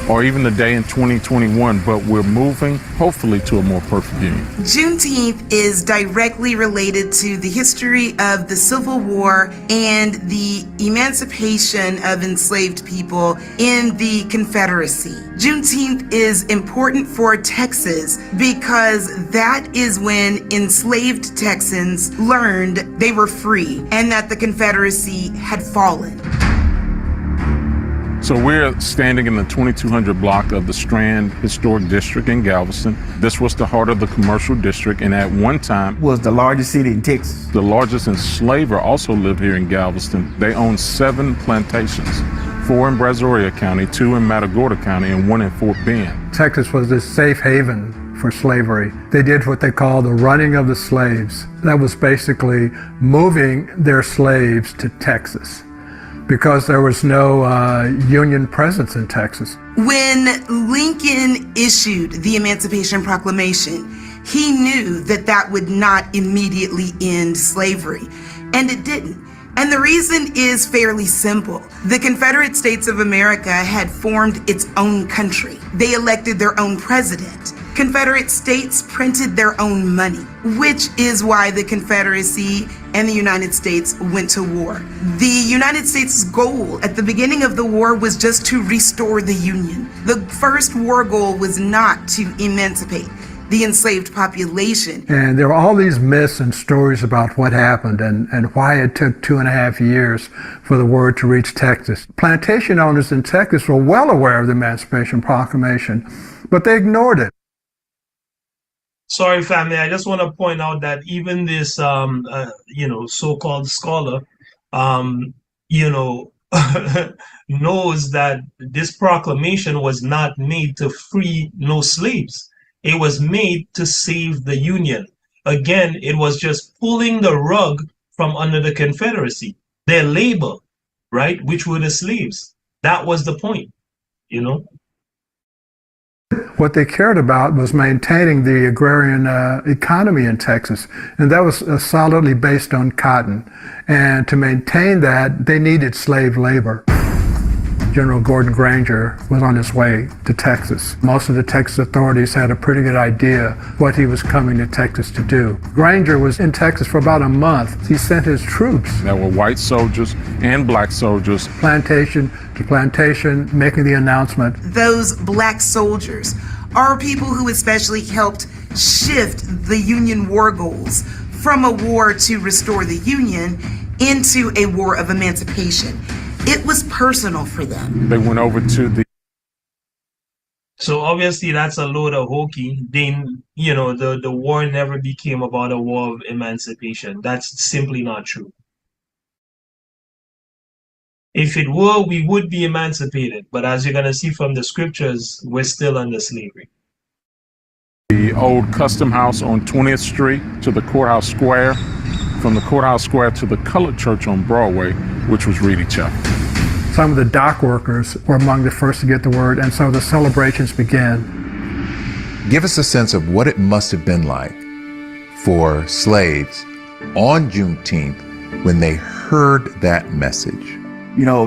Speaker 3: or even the day in 2021, but we're moving, hopefully, to a more perfect union.
Speaker 7: Juneteenth is directly related to the history of the Civil War and the emancipation of enslaved people in the Confederacy. Juneteenth is important for Texas because that is when enslaved Texans learned they were free and that the Confederacy had fallen.
Speaker 3: So we're standing in the 2200 block of the Strand Historic District in Galveston. This was the heart of the commercial district, and at one time
Speaker 6: Was the largest city in Texas.
Speaker 3: the largest enslaver also lived here in Galveston. They owned 7 plantations, 4 in Brazoria County, 2 in Matagorda County, and 1 in Fort Bend.
Speaker 11: Texas was this safe haven for slavery. They did what they call the running of the slaves. That was basically moving their slaves to Texas because there was no Union presence in Texas.
Speaker 7: When Lincoln issued the Emancipation Proclamation, he knew that that would not immediately end slavery, and it didn't. And the reason is fairly simple. The Confederate States of America had formed its own country. They elected their own president. Confederate states printed their own money, which is why the Confederacy and the United States went to war. The United States' goal at the beginning of the war was just to restore the Union. The first war goal was not to emancipate the enslaved population.
Speaker 11: And there were all these myths and stories about what happened and why it took 2.5 years for the word to reach Texas. Plantation owners in Texas were well aware of the Emancipation Proclamation, but they ignored it.
Speaker 2: Sorry, family. I just want to point out that even this, so-called scholar, knows that this proclamation was not made to free no slaves. It was made to save the Union. Again, it was just pulling the rug from under the Confederacy, their labor, right, which were the slaves. That was the point,
Speaker 11: What they cared about was maintaining the agrarian economy in Texas, and that was solidly based on cotton. And to maintain that, they needed slave labor. General Gordon Granger was on his way to Texas. Most of the Texas authorities had a pretty good idea what he was coming to Texas to do. Granger was in Texas for about a month. He sent his troops.
Speaker 3: There were white soldiers and black soldiers.
Speaker 11: Plantation to plantation, making the announcement.
Speaker 7: Those black soldiers are people who especially helped shift the Union war goals from a war to restore the Union into a war of emancipation. It was personal for them.
Speaker 3: They went over to the...
Speaker 2: So obviously that's a load of hokey. Then, the war never became about a war of emancipation. That's simply not true. If it were, we would be emancipated. But as you're going to see from the scriptures, we're still under slavery.
Speaker 3: The old custom house on 20th Street to the courthouse square, from the courthouse square to the colored church on Broadway, which was Reedy Chapel.
Speaker 11: Some of the dock workers were among the first to get the word, and so the celebrations began.
Speaker 10: Give us a sense of what it must have been like for slaves on Juneteenth when they heard that message.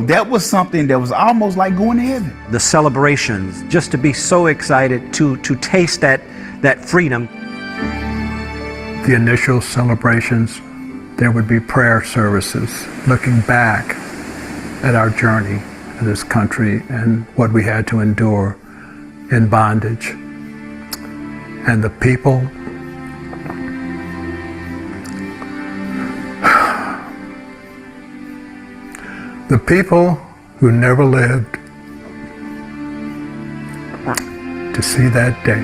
Speaker 6: That was something that was almost like going to heaven.
Speaker 12: The celebrations, just to be so excited to taste that freedom.
Speaker 11: The initial celebrations, there would be prayer services looking back at our journey in this country and what we had to endure in bondage. And the people who never lived to see that day.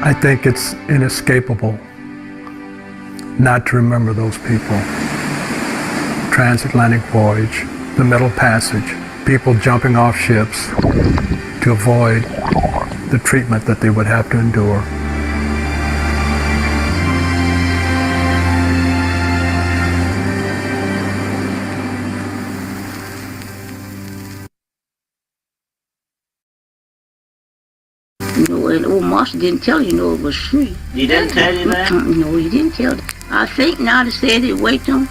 Speaker 11: I think it's inescapable not to remember those people. Transatlantic voyage, the Middle Passage, people jumping off ships to avoid the treatment that they would have to endure.
Speaker 5: And old Marshall didn't tell you, it was free.
Speaker 13: He didn't tell you that?
Speaker 5: No, he didn't tell you. I think now they said they wait them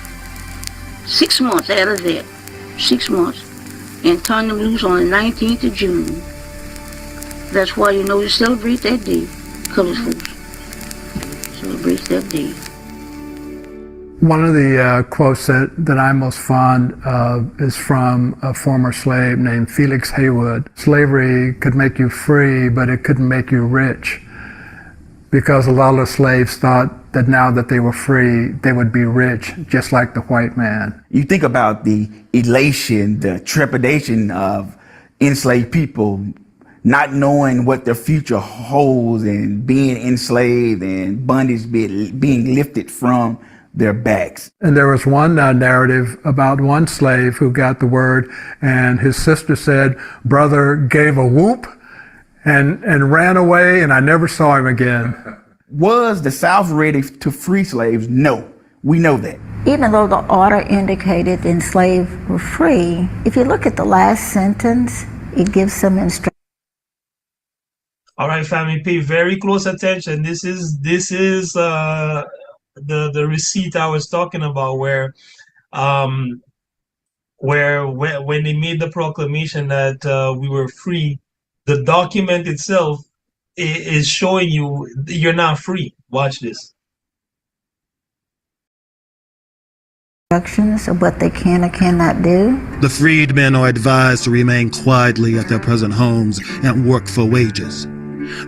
Speaker 5: 6 months out of that. 6 months. and turned them loose on the 19th of June. That's why you celebrate that day. Colored folks celebrate that day.
Speaker 11: One of the quotes that I'm most fond of is from a former slave named Felix Haywood. Slavery could make you free, but it couldn't make you rich, because a lot of the slaves thought that now that they were free, they would be rich, just like the white man.
Speaker 6: You think about the elation, the trepidation of enslaved people not knowing what their future holds and being enslaved and bondage being lifted from their backs.
Speaker 11: And there was one narrative about one slave who got the word, and his sister said, brother gave a whoop and ran away, and I never saw him again.
Speaker 6: Was the South ready to free slaves? No, we know that.
Speaker 13: Even though the order indicated the enslaved were free, if you look at the last sentence, it gives some instruction.
Speaker 2: All right, family, pay very close attention. This is the receipt I was talking about, where when they made the proclamation that we were free, the document itself is showing you you're not free. Watch this.
Speaker 13: Instructions of what they can or cannot do.
Speaker 4: The freedmen are advised to remain quietly at their present homes and work for wages.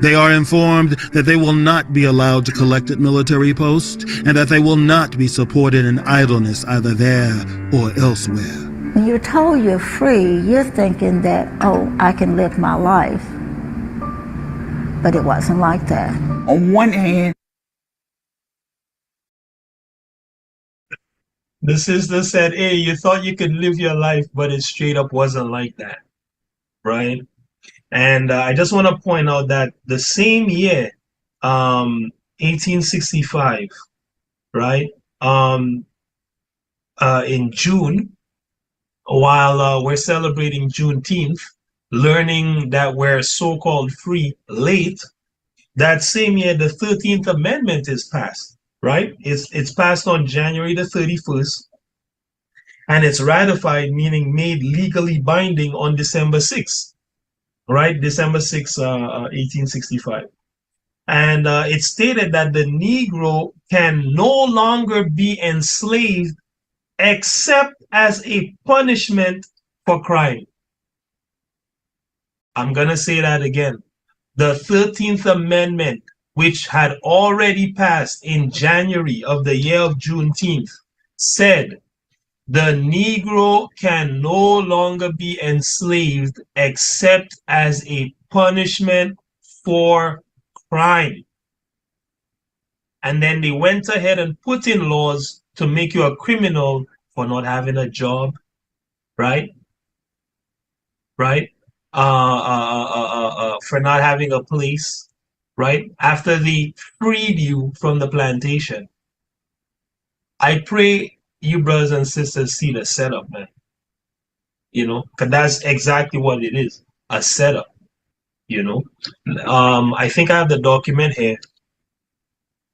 Speaker 4: They are informed that they will not be allowed to collect at military posts and that they will not be supported in idleness either there or elsewhere.
Speaker 13: When you're told you're free, you're thinking that, oh, I can live my life. But it wasn't like that.
Speaker 6: On one hand,
Speaker 2: the sister said, hey, you thought you could live your life, but it straight up wasn't like that, right? And I just want to point out that the same year, 1865, right, in June, while we're celebrating Juneteenth, learning that we're so-called free late, that same year, the 13th Amendment is passed, right? It's passed on January the 31st, and it's ratified, meaning made legally binding on December 6th. Right, December 6, 1865. And it stated that the Negro can no longer be enslaved except as a punishment for crime. I'm going to say that again. The 13th Amendment, which had already passed in January of the year of Juneteenth, said the Negro can no longer be enslaved except as a punishment for crime. And then they went ahead and put in laws to make you a criminal for not having a job, right? Right? For not having a place, right? After they freed you from the plantation. I pray you brothers and sisters see the setup, man. You know, because that's exactly what it is, a setup. You know, I think I have the document here.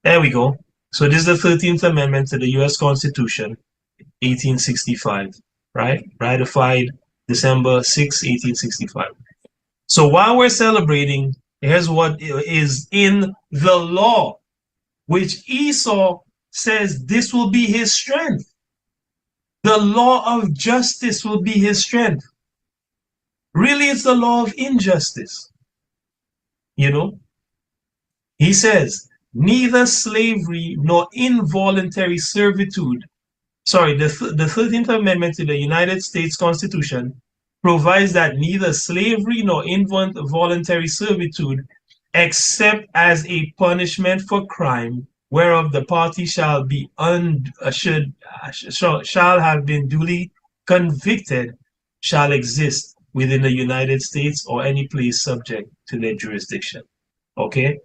Speaker 2: There we go. So this is the 13th Amendment to the U.S. Constitution, 1865, right? Ratified December 6, 1865. So while we're celebrating, here's what is in the law, which Esau says this will be his strength. The law of justice will be his strength. Really, it's the law of injustice. You know, he says, neither slavery nor involuntary servitude. Sorry, the 13th Amendment to the United States Constitution provides that neither slavery nor involuntary servitude, except as a punishment for crime, whereof the party shall be shall have been duly convicted, shall exist within the United States or any place subject to their jurisdiction. Okay,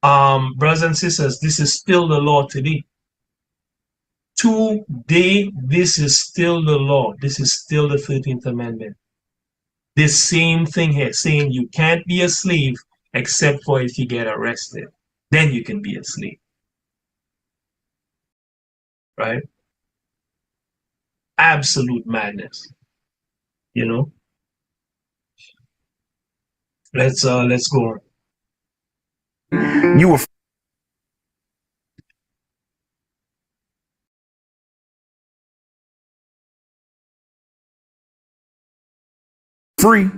Speaker 2: brothers and sisters, this is still the law today. Today, this is still the law. This is still the 13th Amendment. This same thing here, saying you can't be a slave except for if you get arrested. Then you can be a slave. Right? Absolute madness. You know, let's go.
Speaker 6: You were free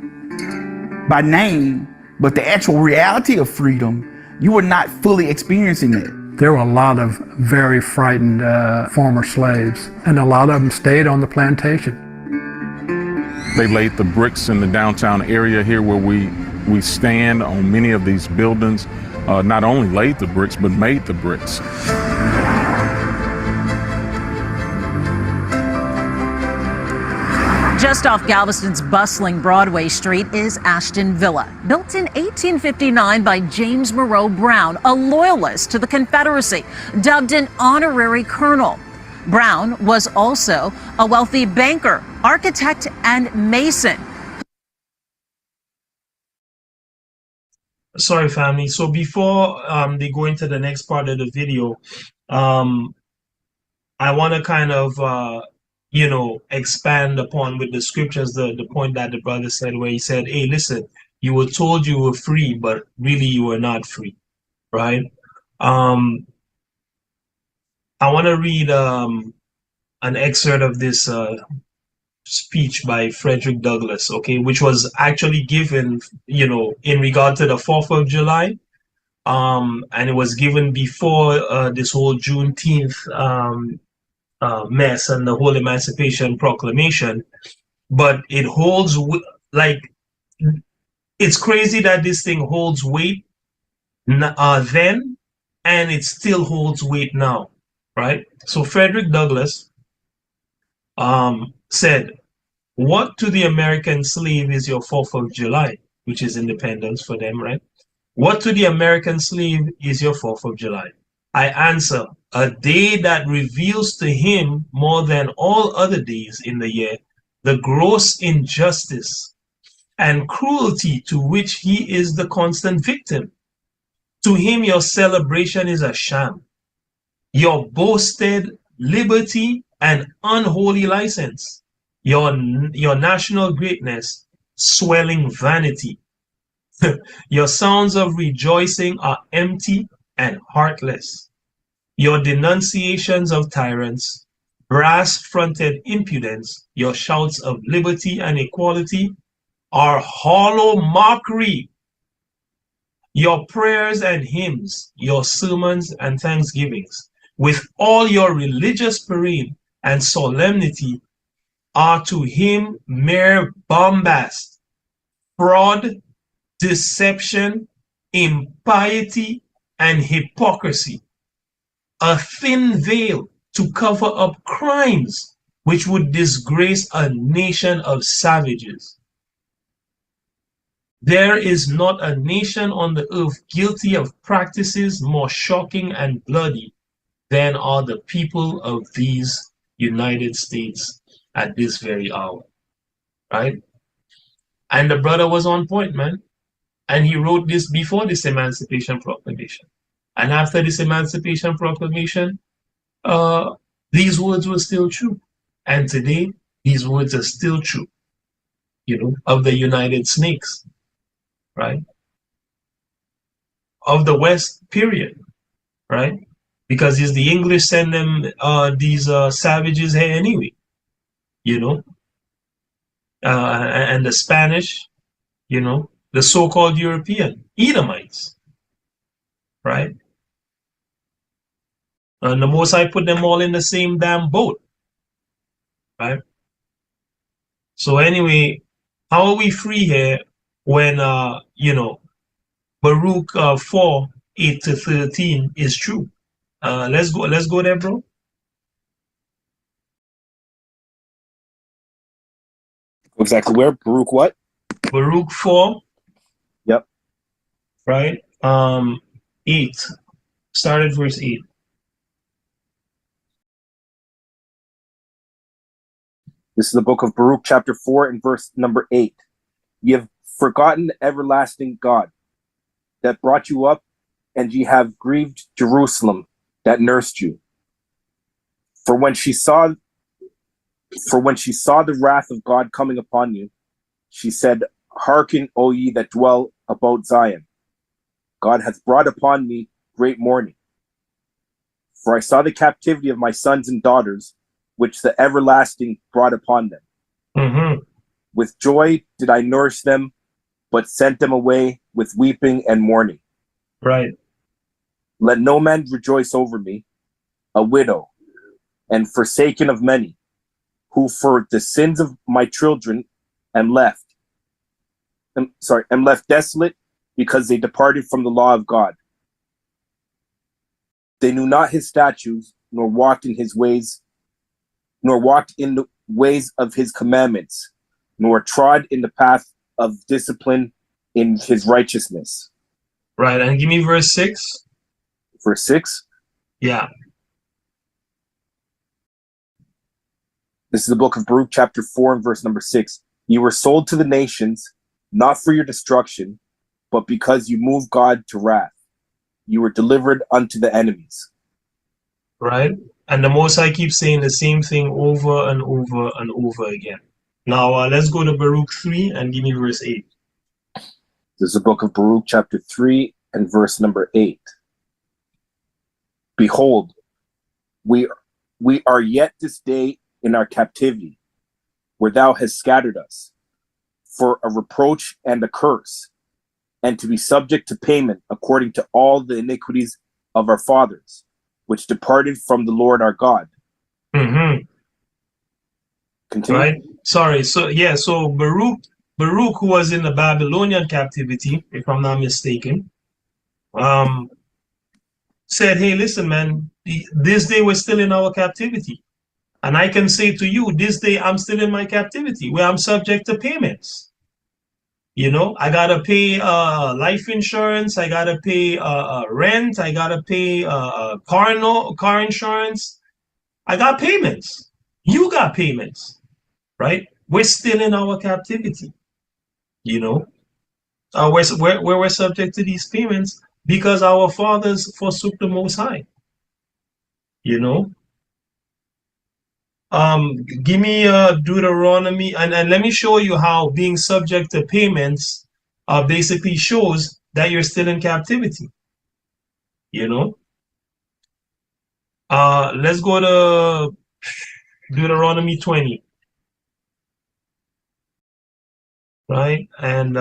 Speaker 6: by name, but the actual reality of freedom, you were not fully experiencing it.
Speaker 11: There were a lot of very frightened former slaves, and a lot of them stayed on the plantation.
Speaker 3: They laid the bricks in the downtown area here where we stand on many of these buildings. Not only laid the bricks, but made the bricks.
Speaker 9: Just off Galveston's bustling Broadway Street is Ashton Villa, built in 1859 by James Monroe Brown, a loyalist to the Confederacy, dubbed an honorary colonel. Brown was also a wealthy banker, architect, and mason.
Speaker 2: Sorry, family. So before they go into the next part of the video, I want to kind of expand upon with the scriptures the point that the brother said, where he said, hey, listen, you were told you were free, but really you were not free, right? I want to read an excerpt of this speech by Frederick Douglass, okay, which was actually given, in regard to the 4th of July, and it was given before this whole Juneteenth mess and the whole Emancipation Proclamation. But it holds, like, it's crazy that this thing holds weight then, and it still holds weight now, right? So Frederick Douglass said, what to the American slave is your 4th of July, which is independence for them, right? What to the American slave is your 4th of July? I answer, a day that reveals to him more than all other days in the year the gross injustice and cruelty to which he is the constant victim. To him, your celebration is a sham, your boasted liberty an unholy license, your national greatness swelling vanity. Your sounds of rejoicing are empty and heartless. Your denunciations of tyrants, brass-fronted impudence, your shouts of liberty and equality are hollow mockery. Your prayers and hymns, your sermons and thanksgivings, with all your religious parade and solemnity, are to him mere bombast, fraud, deception, impiety, and hypocrisy, a thin veil to cover up crimes which would disgrace a nation of savages. There is not a nation on the earth guilty of practices more shocking and bloody than are the people of these United States at this very hour, right? And the brother was on point, man. And he wrote this before this Emancipation Proclamation. And after this Emancipation Proclamation, these words were still true. And today, these words are still true, of the United Snakes, right? Of the West, period, right? Because it's the English send them these savages here anyway, and the Spanish, the so-called European Edomites, right? And the Most High put them all in the same damn boat, right? So anyway, how are we free here when, Baruch 4, 8 to 13 is true? Let's go there, bro.
Speaker 1: Exactly where? Baruch what?
Speaker 2: Baruch 4.
Speaker 1: Yep.
Speaker 2: Right? 8. Start at verse 8.
Speaker 1: This is the book of Baruch, chapter 4, and verse number 8. Ye have forgotten the everlasting God that brought you up, and ye have grieved Jerusalem that nursed you. For when she saw For when she saw the wrath of God coming upon you, she said, Hearken, O ye that dwell about Zion. God hath brought upon me great mourning. For I saw the captivity of my sons and daughters, which the everlasting brought upon them.
Speaker 2: Mm-hmm.
Speaker 1: With joy did I nourish them, but sent them away with weeping and mourning.
Speaker 2: Right.
Speaker 1: Let no man rejoice over me, a widow, and forsaken of many, who for the sins of my children am left desolate, because they departed from the law of God. They knew not his statutes, nor walked in his ways, nor walked in the ways of his commandments, nor trod in the path of discipline in his righteousness.
Speaker 2: Right. And give me verse 6.
Speaker 1: Verse 6.
Speaker 2: Yeah.
Speaker 1: This is the book of Baruch, chapter 4, and verse number 6. You were sold to the nations, not for your destruction, but because you moved God to wrath. You were delivered unto the enemies.
Speaker 2: Right. And the Most High keeps saying the same thing over and over and over again. Now, let's go to Baruch 3 and give me verse 8.
Speaker 1: This is the book of Baruch, chapter 3, and verse number 8. Behold, we are yet this day in our captivity, where thou hast scattered us, for a reproach and a curse, and to be subject to payment according to all the iniquities of our fathers, which departed from the Lord our God.
Speaker 2: Mm-hmm.
Speaker 1: Continue.
Speaker 2: Right. Sorry. So Baruch, who was in the Babylonian captivity, if I'm not mistaken, said, hey, listen, man, this day we're still in our captivity. And I can say to you, this day I'm still in my captivity, where I'm subject to payments. You know, I gotta pay life insurance, I gotta pay rent, I gotta pay car insurance. I got payments. You got payments, right? We're still in our captivity. You know, we're subject to these payments because our fathers forsook the Most High. You know. Give me Deuteronomy, and let me show you how being subject to payments basically shows that you're still in captivity. You know. Let's go to Deuteronomy 20. Right? And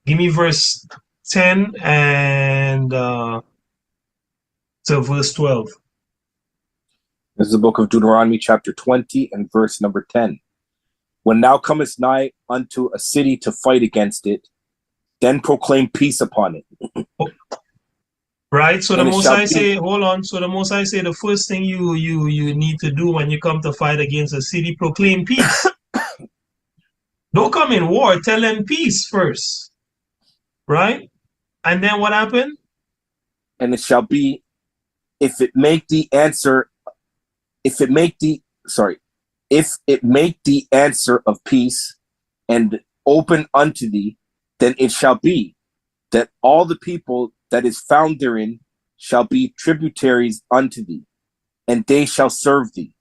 Speaker 2: give me verse 10 and to verse 12.
Speaker 1: This is the book of Deuteronomy, chapter 20, and verse number 10. When thou comest nigh unto a city to fight against it, then proclaim peace upon it.
Speaker 2: Right? So the
Speaker 1: And it
Speaker 2: Most
Speaker 1: shall
Speaker 2: High
Speaker 1: be-
Speaker 2: say, hold on. So the Most High say the first thing you need to do when you come to fight against a city, proclaim peace. Don't come in war. Tell them peace first. Right? And then what happened?
Speaker 1: And it shall be, if it make the answer of peace and open unto thee, then it shall be that all the people that is found therein shall be tributaries unto thee, and they shall serve thee.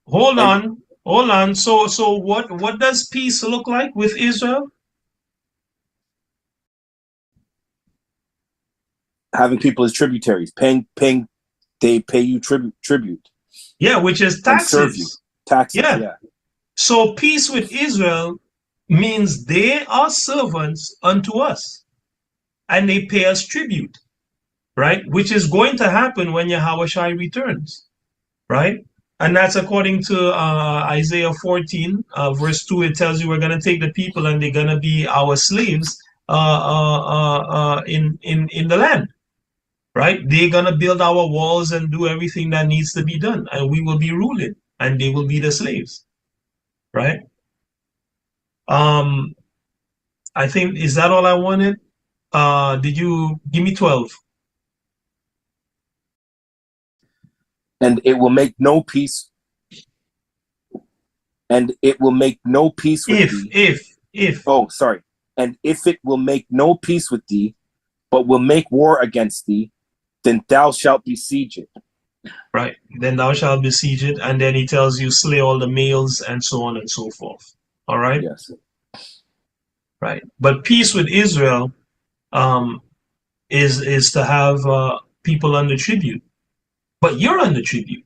Speaker 2: Hold on. So what does peace look like with Israel?
Speaker 1: Having people as tributaries, they pay you tribute.
Speaker 2: Yeah, which is
Speaker 1: And serve you.
Speaker 2: taxes.
Speaker 1: Taxes, yeah.
Speaker 2: So peace with Israel means they are servants unto us, and they pay us tribute, right? Which is going to happen when Yahweh Shai returns, right? And that's according to Isaiah 14, verse 2. It tells you we're going to take the people and they're going to be our slaves in the land, right? They're going to build our walls and do everything that needs to be done, and we will be ruling, and they will be the slaves, right? I think, is that all I wanted? Did you give me 12?
Speaker 1: And it will make no peace. And it will make no peace with thee.
Speaker 2: If.
Speaker 1: Oh, sorry. And if it will make no peace with thee, but will make war against thee, then thou shalt besiege it.
Speaker 2: Right. Then thou shalt besiege it, and then he tells you slay all the males and so on and so forth. All right.
Speaker 1: Yes.
Speaker 2: Right. But peace with Israel is to have people under tribute. But you're under tribute.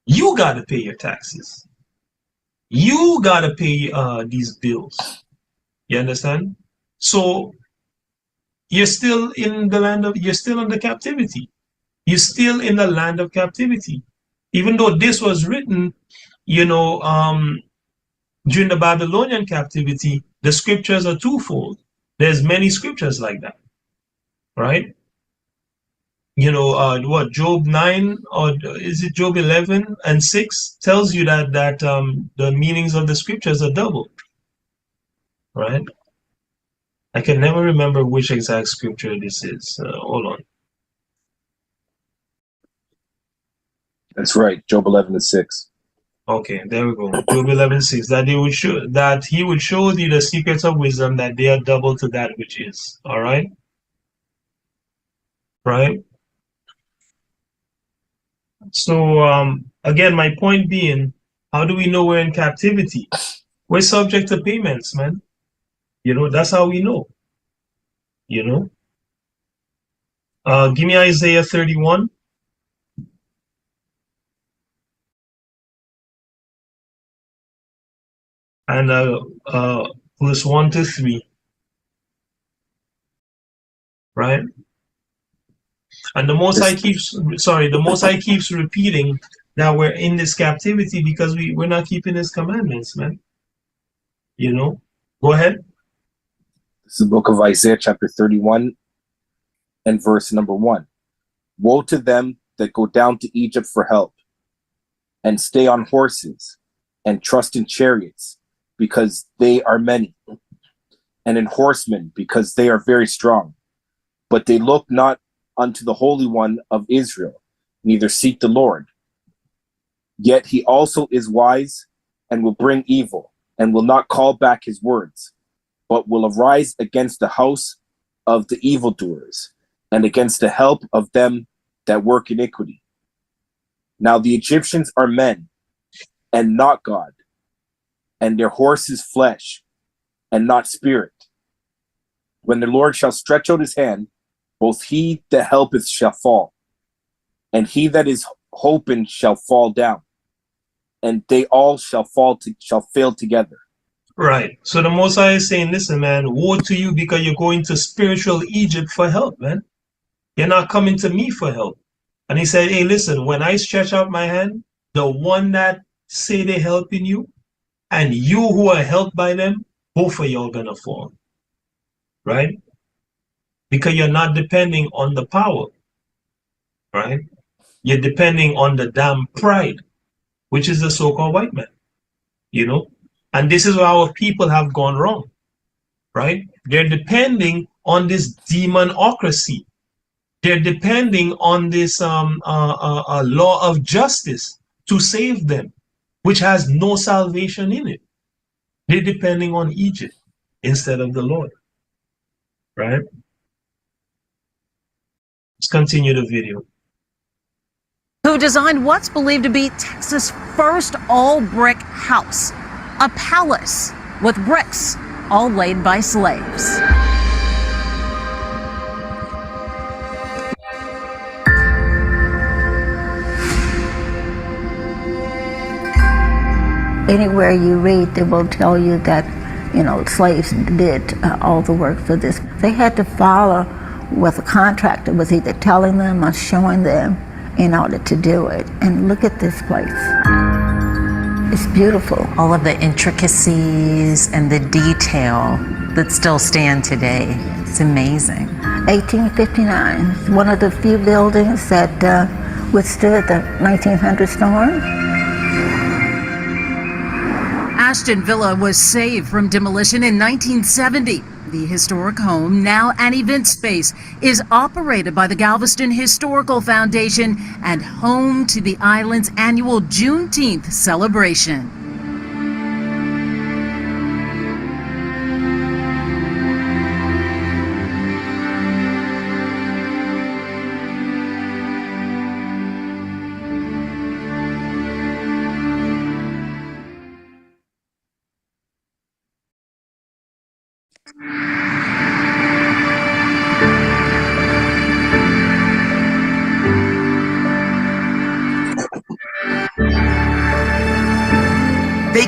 Speaker 2: You got to pay your taxes. You got to pay these bills. You understand? So you're still in the land of, you're still under captivity. You're still in the land of captivity. Even though this was written, you know, during the Babylonian captivity, the scriptures are twofold. There's many scriptures like that, right? You know, what, Job 9, or is it Job 11 and 6 tells you that the meanings of the scriptures are double, right? I can never remember which exact scripture this is. Hold on.
Speaker 1: That's right, Job 11:6.
Speaker 2: Okay, there we go. Job 11:6. That he would show thee the secrets of wisdom, that they are double to that which is. All right, right. So again, my point being, how do we know we're in captivity? We're subject to payments, man. You know, that's how we know. You know. Give me Isaiah 31. And verse 1 to 3, right? And the Most High keeps repeating that we're in this captivity because we're not keeping His commandments, man. You know, go ahead.
Speaker 1: This is the book of Isaiah, chapter 31, and verse number 1. Woe to them that go down to Egypt for help, and stay on horses, and trust in chariots, because they are many, and in horsemen, because they are very strong. But they look not unto the Holy One of Israel, neither seek the Lord. Yet he also is wise, and will bring evil, and will not call back his words, but will arise against the house of the evildoers, and against the help of them that work iniquity. Now the Egyptians are men, and not God, and their horses flesh, and not spirit. When the Lord shall stretch out his hand, both he that helpeth shall fall, and he that is hoping shall fall down, and they all shall fail together.
Speaker 2: Right. So the Most High is saying, listen, man, woe to you because you're going to spiritual Egypt for help, man. You're not coming to me for help. And he said, hey, listen, when I stretch out my hand, the one that say they're helping you, and you who are helped by them, both of y'all gonna fall. Right? Because you're not depending on the power. Right? You're depending on the damn pride, which is the so-called white man. You know? And this is where our people have gone wrong. Right? They're depending on this demonocracy. They're depending on this law of justice to save them, which has no salvation in it. They're depending on Egypt instead of the Lord. Right? Let's continue the video.
Speaker 9: Who designed what's believed to be Texas' first all-brick house, a palace with bricks all laid by slaves.
Speaker 13: Anywhere you read, they will tell you that, you know, slaves did all the work for this. They had to follow what the contractor was either telling them or showing them in order to do it. And look at this place. It's beautiful.
Speaker 14: All of the intricacies and the detail that still stand today. It's amazing.
Speaker 13: 1859, one of the few buildings that withstood the 1900 storm.
Speaker 9: Ashton Villa was saved from demolition in 1970. The historic home, now an event space, is operated by the Galveston Historical Foundation and home to the island's annual Juneteenth celebration.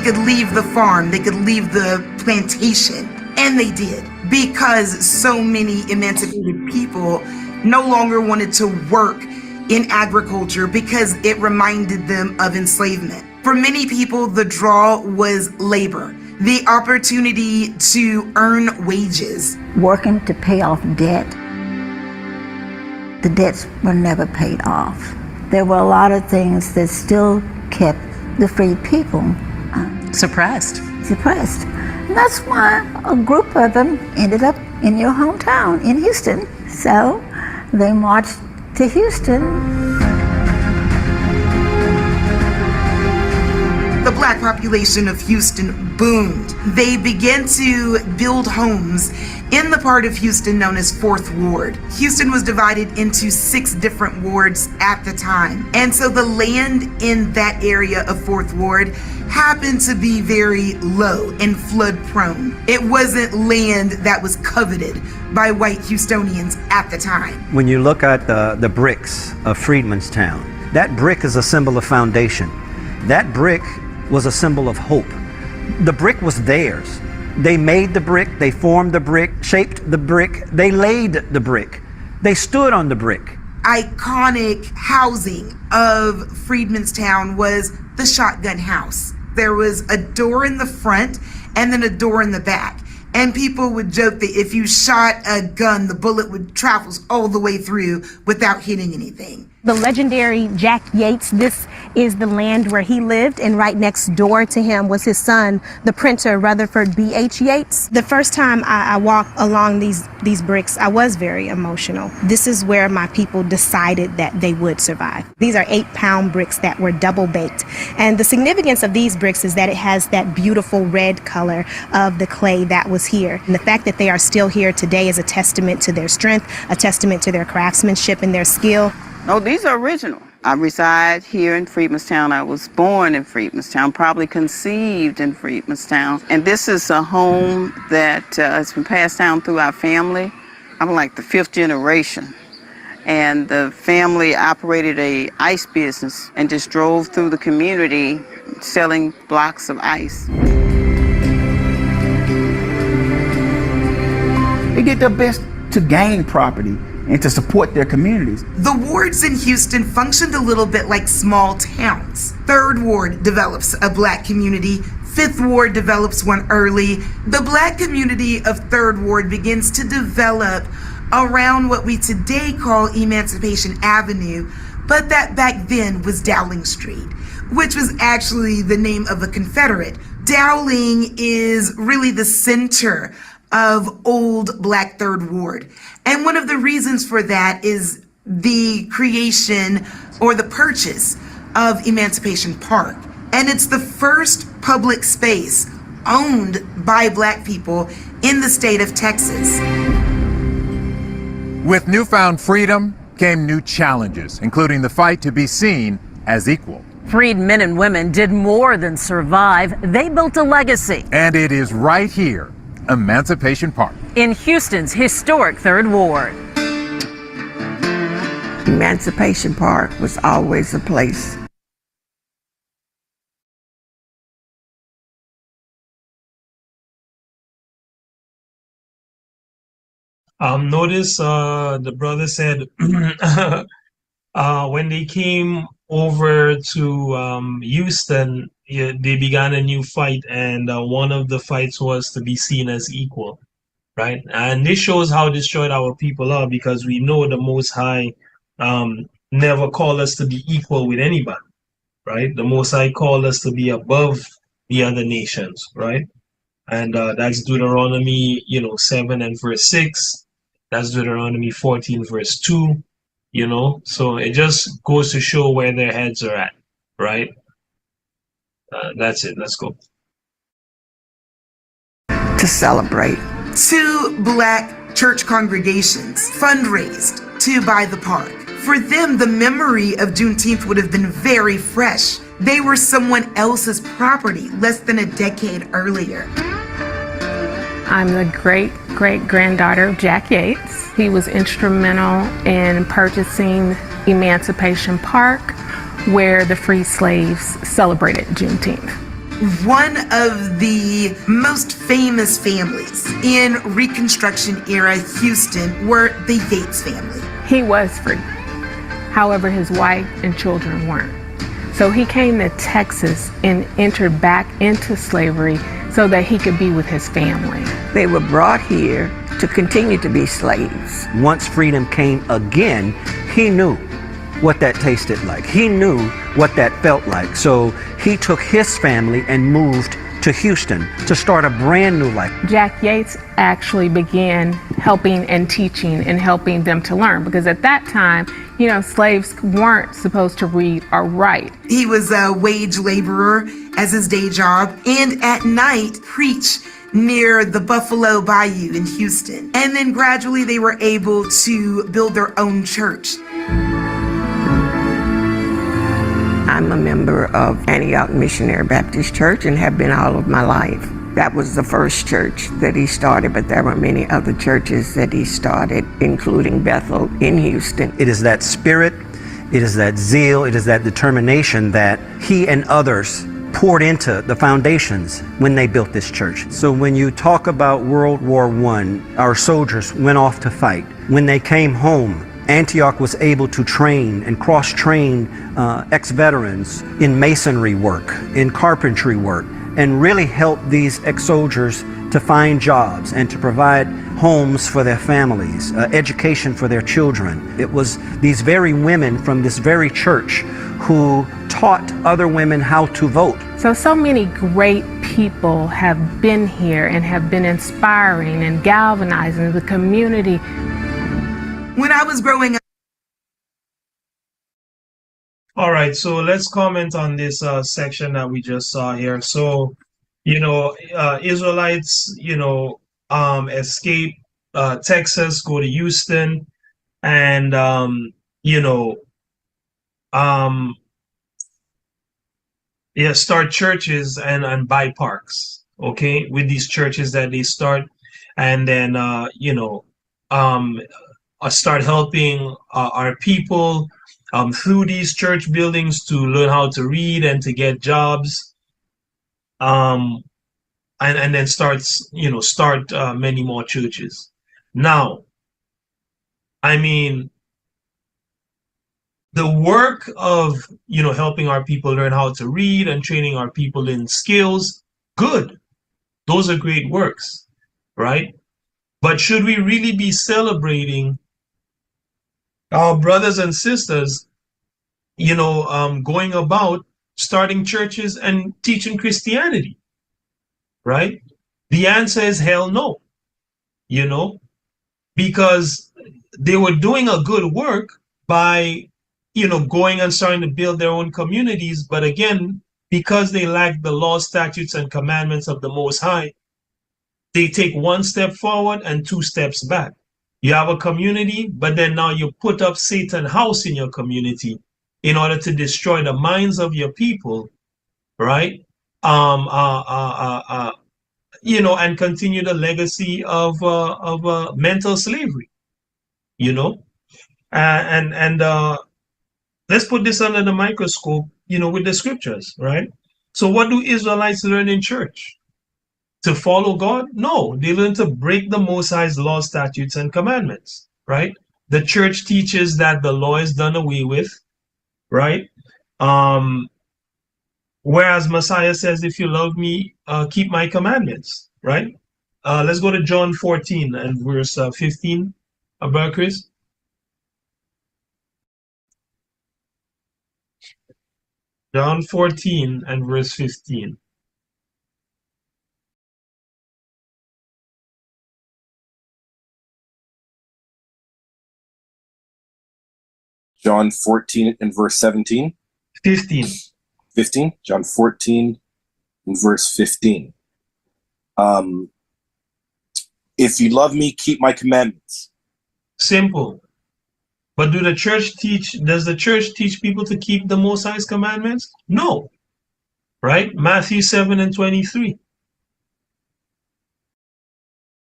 Speaker 7: could leave the farm, they could leave the plantation, and they did, because so many emancipated people no longer wanted to work in agriculture because it reminded them of enslavement. For many people, the draw was labor, the opportunity to earn wages.
Speaker 13: Working to pay off debt. The debts were never paid off. There were a lot of things that still kept the freed people
Speaker 9: suppressed.
Speaker 13: And that's why a group of them ended up in your hometown in Houston. So they marched to Houston.
Speaker 7: The black population of Houston boomed. They began to build homes in the part of Houston known as 4th Ward. Houston was divided into 6 different wards at the time. And so the land in that area of 4th Ward happened to be very low and flood prone. It wasn't land that was coveted by white Houstonians at the time.
Speaker 12: When you look at the bricks of Freedmanstown, that brick is a symbol of foundation. That brick was a symbol of hope. The brick was theirs. They made the brick, they formed the brick, shaped the brick, they laid the brick. They stood on the brick.
Speaker 7: Iconic housing of Freedmanstown was the shotgun house. There was a door in the front and then a door in the back. And people would joke that if you shot a gun, the bullet would travel all the way through without hitting anything.
Speaker 15: The legendary Jack Yates, this is the land where he lived, and right next door to him was his son, the printer Rutherford B.H. Yates. The first time I walked along these bricks, I was very emotional. This is where my people decided that they would survive. These are 8-pound bricks that were double baked. And the significance of these bricks is that it has that beautiful red color of the clay that was here. And the fact that they are still here today is a testament to their strength, a testament to their craftsmanship and their skill.
Speaker 16: No, these are original. I reside here in Freedmanstown. I was born in Freedmanstown, probably conceived in Freedmanstown. And this is a home that has been passed down through our family. I'm like the 5th generation. And the family operated a ice business and just drove through the community selling blocks of ice.
Speaker 6: They did their best to gain property and to support their communities.
Speaker 7: The wards in Houston functioned a little bit like small towns. 3rd Ward develops a black community. 5th Ward develops one early. The black community of 3rd Ward begins to develop around what we today call Emancipation Avenue, but that back then was Dowling Street, which was actually the name of a Confederate. Dowling is really the center of old black 3rd Ward. And one of the reasons for that is the creation or the purchase of Emancipation Park. And it's the first public space owned by black people in the state of Texas.
Speaker 10: With newfound freedom came new challenges, including the fight to be seen as equal.
Speaker 9: Freed men and women did more than survive. They built a legacy.
Speaker 10: And it is right here, Emancipation Park,
Speaker 9: in Houston's historic 3rd Ward.
Speaker 17: Emancipation Park was always a place.
Speaker 2: Notice the brother said when they came over to Houston, they began a new fight, and one of the fights was to be seen as equal, right? And this shows how destroyed our people are, because we know the Most High never called us to be equal with anybody, right? The Most High called us to be above the other nations, right? And that's Deuteronomy, 7 and verse 6. That's Deuteronomy 14 verse 2. So it just goes to show where their heads are at, right? That's it. Let's go.
Speaker 17: To celebrate.
Speaker 7: 2 black church congregations fundraised to buy the park. For them, the memory of Juneteenth would have been very fresh. They were someone else's property less than a decade earlier.
Speaker 18: I'm the great-great-granddaughter of Jack Yates. He was instrumental in purchasing Emancipation Park, where the free slaves celebrated Juneteenth.
Speaker 7: One of the most famous families in Reconstruction era Houston were the Yates family.
Speaker 18: He was free. However, his wife and children weren't. So he came to Texas and entered back into slavery so that he could be with his family.
Speaker 17: They were brought here to continue to be slaves.
Speaker 12: Once freedom came again, he knew what that tasted like. He knew what that felt like. So he took his family and moved to Houston to start a brand new life.
Speaker 18: Jack Yates actually began helping and teaching and helping them to learn, because at that time, slaves weren't supposed to read or write.
Speaker 7: He was a wage laborer as his day job, and at night preached near the Buffalo Bayou in Houston. And then gradually they were able to build their own church.
Speaker 17: I'm a member of Antioch Missionary Baptist Church and have been all of my life. That was the first church that he started, but there were many other churches that he started, including Bethel in Houston.
Speaker 12: It is that spirit, it is that zeal, it is that determination that he and others poured into the foundations when they built this church. So when you talk about World War I, our soldiers went off to fight. When they came home, Antioch was able to train and cross-train ex-veterans in masonry work, in carpentry work, and really help these ex-soldiers to find jobs and to provide homes for their families, education for their children. It was these very women from this very church who taught other women how to vote.
Speaker 18: So many great people have been here and have been inspiring and galvanizing the community.
Speaker 7: When I was growing up.
Speaker 2: All right, so let's comment on this section that we just saw here. So, Israelites, escape Texas, go to Houston, and start churches and buy parks. Okay, with these churches that they start, and then start helping our people through these church buildings to learn how to read and to get jobs, and then start many more churches. Now, I mean, the work of helping our people learn how to read and training our people in skills, good. Those are great works, right? But should we really be celebrating our brothers and sisters, going about starting churches and teaching Christianity, right? The answer is hell no, because they were doing a good work by, going and starting to build their own communities. But again, because they lack the law, statutes, and commandments of the Most High, they take one step forward and two steps back. You have a community, but then now you put up Satan's house in your community in order to destroy the minds of your people, right? And continue the legacy of mental slavery, and let's put this under the microscope, with the scriptures, right? So what do Israelites learn in church? To follow God? No, they learn to break the Most High's law, statutes, and commandments, right? The church teaches that the law is done away with, right? Whereas Messiah says, if you love me, keep my commandments, right? Let's go to John 14 and verse 15, Brother Chris. John 14 and verse 15.
Speaker 1: John 14 and verse 17.
Speaker 2: 15.
Speaker 1: 15. John 14 and verse 15. If you love me, keep my commandments.
Speaker 2: Simple. But does the church teach people to keep the Most High's commandments? No. Right? Matthew 7 and 23.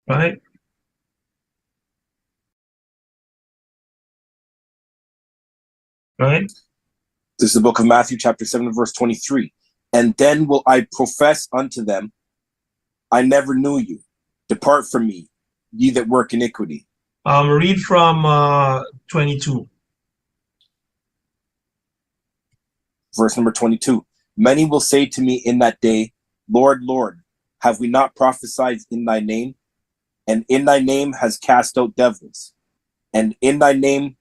Speaker 2: Right? Right?
Speaker 1: This is the book of Matthew, chapter 7, verse 23. And then will I profess unto them, I never knew you. Depart from me, ye that work iniquity.
Speaker 2: Read from 22.
Speaker 1: Verse number 22. Many will say to me in that day, Lord, Lord, have we not prophesied in thy name? And in thy name has cast out devils, and in thy name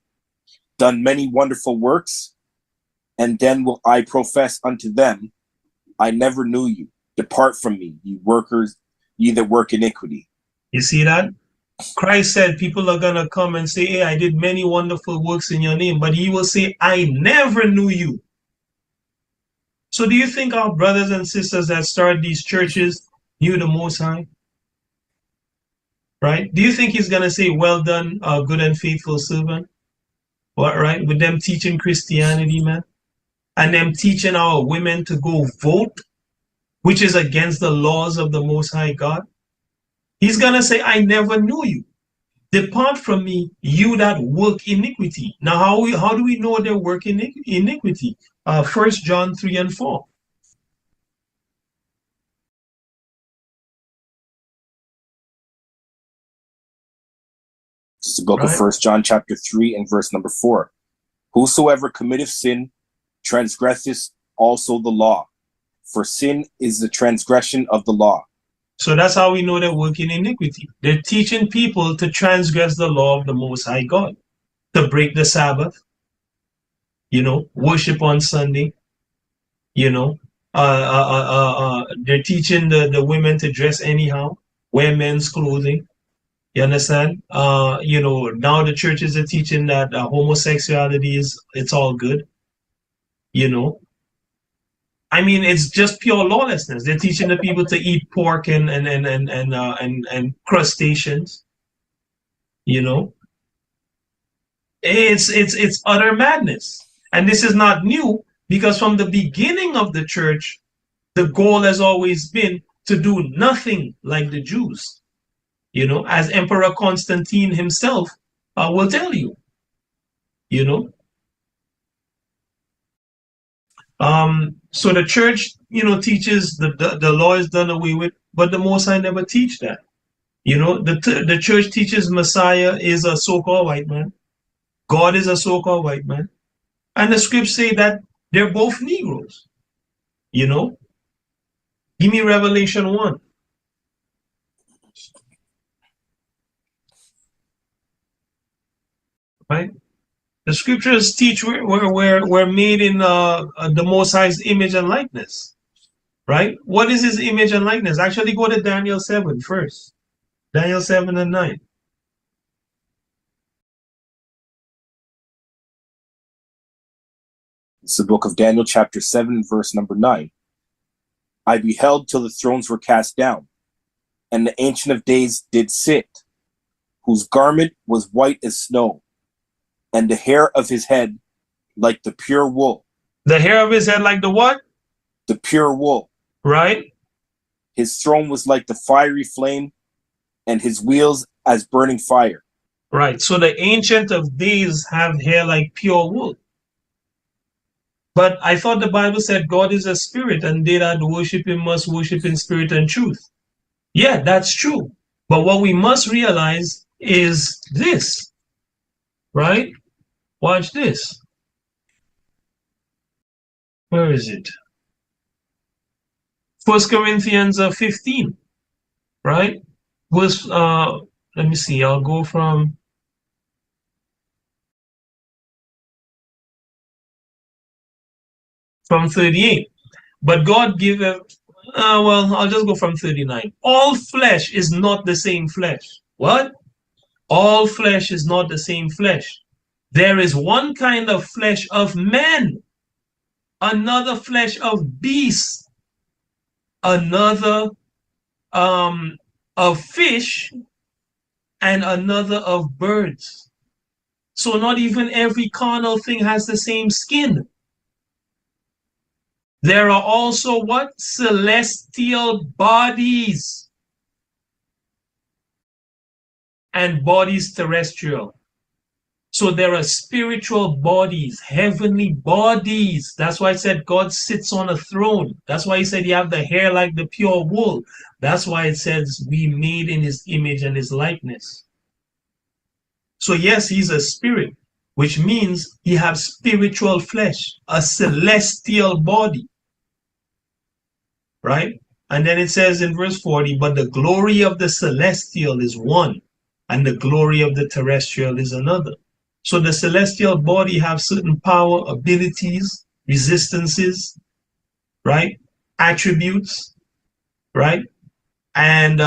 Speaker 1: done many wonderful works? And then will I profess unto them, I never knew you. Depart from me, ye workers, ye that work iniquity.
Speaker 2: You see that? Christ said people are going to come and say, hey, I did many wonderful works in your name, but he will say, I never knew you. So do you think our brothers and sisters that started these churches knew the Most High? Right? Do you think he's going to say, well done, good and faithful servant? What, right? With them teaching Christianity, man? And them teaching our women to go vote, which is against the laws of the Most High God? He's going to say, I never knew you. Depart from me, you that work iniquity. Now, how do we know they work iniquity? 1 John 3 and 4.
Speaker 1: This is the book of 1 John chapter 3 and verse number 4. Whosoever committeth sin transgresseth also the law, for sin is the transgression of the law.
Speaker 2: So that's how we know they're working iniquity. They're teaching people to transgress the law of the Most High God, to break the Sabbath, worship on Sunday, they're teaching the women to dress anyhow, wear men's clothing. You understand? Now the churches are teaching that homosexuality it's all good. I mean, it's just pure lawlessness. They're teaching the people to eat pork and crustaceans. It's utter madness. And this is not new, because from the beginning of the church, the goal has always been to do nothing like the Jews. As Emperor Constantine himself will tell you. So the church, teaches the law is done away with, but the Most High never teach that. The church teaches Messiah is a so-called white man. God is a so-called white man. And the scripts say that they're both Negroes. Give me Revelation 1. Right? The scriptures teach we're made in the Most High's image and likeness, right? What is his image and likeness? Actually, go to Daniel 7 first. Daniel 7 and 9.
Speaker 1: It's the book of Daniel chapter 7 verse number 9. I beheld till the thrones were cast down, and the Ancient of Days did sit, whose garment was white as snow, and the hair of his head like the pure wool.
Speaker 2: The hair of his head like the what?
Speaker 1: The pure wool.
Speaker 2: Right.
Speaker 1: His throne was like the fiery flame, and his wheels as burning fire.
Speaker 2: Right. So the Ancient of Days have hair like pure wool. But I thought the Bible said God is a spirit, and they that worship him must worship in spirit and truth. Yeah, that's true. But what we must realize is this, right? Watch this. Where is it? 1 Corinthians 15, right? Verse, let me see, I'll go from from 38. But God giveth, I'll just go from 39. All flesh is not the same flesh. What? All flesh is not the same flesh. There is one kind of flesh of men, another flesh of beasts, another of fish, and another of birds. So not even every carnal thing has the same skin. There are also what? Celestial bodies and bodies terrestrial. So there are spiritual bodies, heavenly bodies. That's why I said God sits on a throne. That's why he said you have the hair like the pure wool. That's why it says we made in his image and his likeness. So yes, he's a spirit, which means he has spiritual flesh, a celestial body, right? And then it says in verse 40, but the glory of the celestial is one, and the glory of the terrestrial is another. So the celestial body have certain power, abilities, resistances, right? Attributes, right? And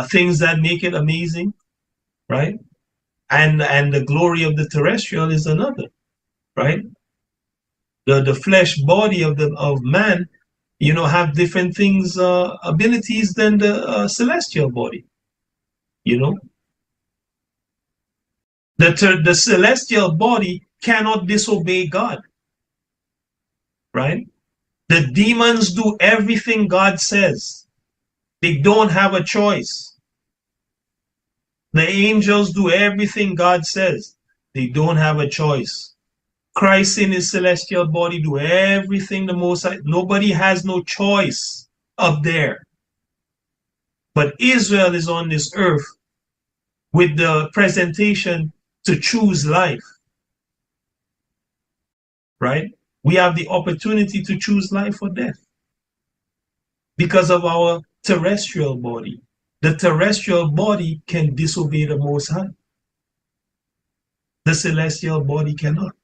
Speaker 2: things that make it amazing, right? And the glory of the terrestrial is another, right? The flesh body of man, have different things, abilities than the celestial body, The celestial body cannot disobey God, right? The demons do everything God says. They don't have a choice. The angels do everything God says. They don't have a choice. Christ in his celestial body do everything the Most High. Nobody has no choice up there. But Israel is on this earth with the presentation to choose life, right? We have the opportunity to choose life or death because of our terrestrial body. The terrestrial body can disobey the Most High. The celestial body cannot.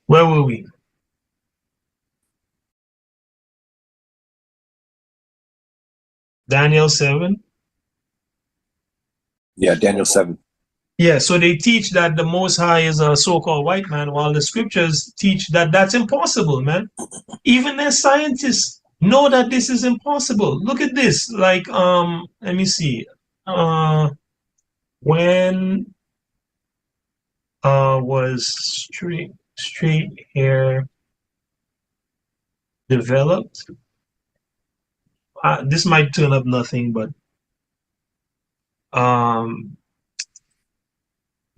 Speaker 2: Where were we? Daniel 7?
Speaker 19: Yeah, Daniel 7.
Speaker 2: Yeah, so they teach that the Most High is a so-called white man, while the scriptures teach that that's impossible, man. Even as scientists know that this is impossible. Look at this. Like, let me see. When was straight hair developed? This might turn up nothing, but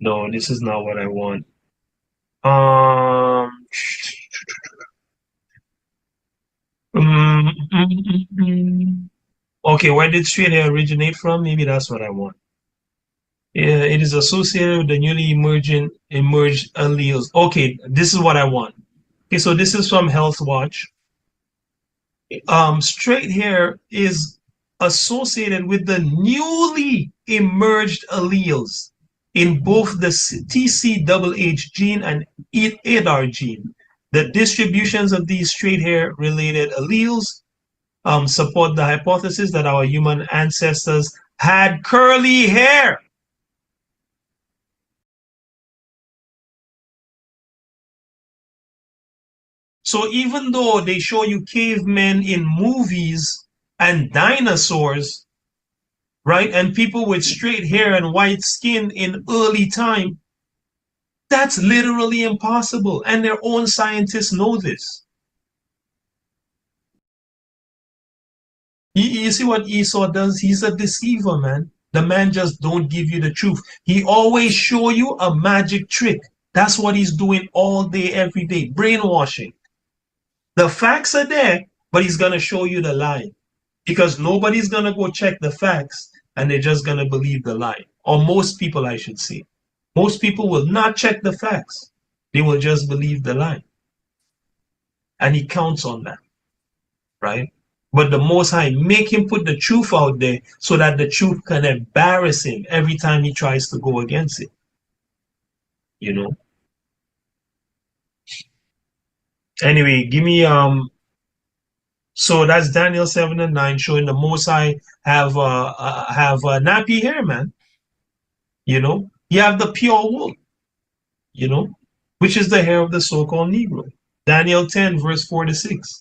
Speaker 2: no, this is not what I want. Okay, where did straight hair originate from? Maybe that's what I want. Yeah, it is associated with the newly emerged alleles. Okay, this is what I want. Okay, so this is from Health Watch. Straight hair is associated with the newly emerged alleles in both the TCHH gene and ADAR gene. The distributions of these straight hair related alleles support the hypothesis that our human ancestors had curly hair. So even though they show you cavemen in movies and dinosaurs, right, and people with straight hair and white skin in early time, that's literally impossible. And their own scientists know this. You see what Esau does? He's a deceiver, man. The man just don't give you the truth. He always show you a magic trick. That's what he's doing all day, every day, brainwashing. The facts are there, but he's going to show you the lie because nobody's going to go check the facts and they're just going to believe the lie. Or most people, I should say. Most people will not check the facts. They will just believe the lie. And he counts on that, right? But the Most High make him put the truth out there so that the truth can embarrass him every time he tries to go against it. Anyway, give me so that's Daniel 7 and 9 showing the Most High have nappy hair, man. You have the pure wool, which is the hair of the so-called Negro. Daniel 10 verse 4 to 6.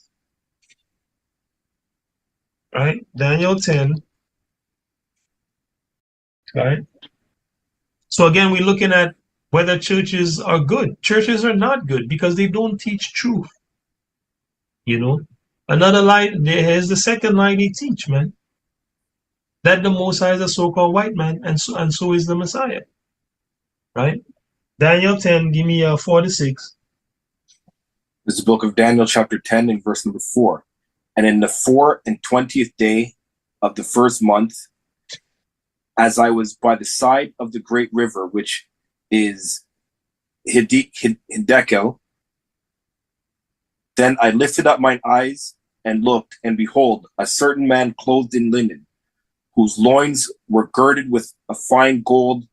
Speaker 2: Right? Daniel 10. Right? So again, we're looking at whether churches are good. Churches are not good because they don't teach truth. Another lie, here's the second lie they teach, man. that the Most High is a so-called white man, and so is the Messiah. Right? Daniel 10, give me 46.
Speaker 1: This is the book of Daniel, chapter 10, and verse number 4. And in the 24th day of the first month, as I was by the side of the great river, which is Hiddekel, then I lifted up mine eyes and looked, and behold, a certain man clothed in linen, whose loins were girded with fine gold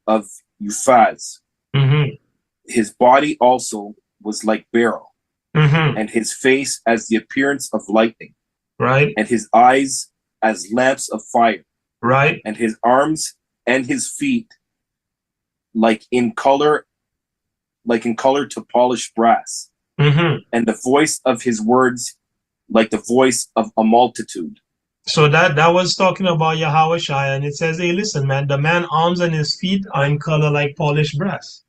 Speaker 1: of Uphaz.
Speaker 2: Mm-hmm.
Speaker 1: His body also was like beryl,
Speaker 2: Mm-hmm.
Speaker 1: and his face as the appearance of lightning,
Speaker 2: right?
Speaker 1: And his eyes as lamps of fire,
Speaker 2: right?
Speaker 1: And his arms and his feet like in color to polished brass,
Speaker 2: Mm-hmm.
Speaker 1: and the voice of his words like the voice of a multitude.
Speaker 2: So that was talking about Yahweh Shai, and it says, hey, listen, man, the man arms and his feet are in color like polished brass.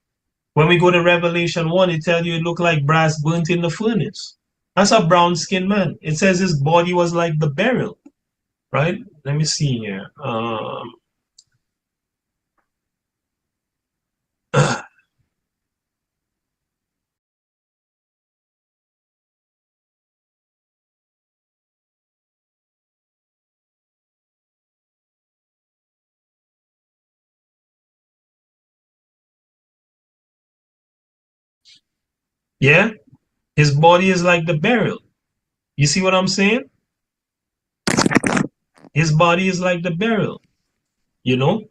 Speaker 2: When we go to Revelation 1, it tells you it looked like brass burnt in the furnace. That's a brown-skinned man. It says his body was like the beryl, right? Let me see here. Yeah, his body is like the beryl. You see what I'm saying? His body is like the beryl. You know?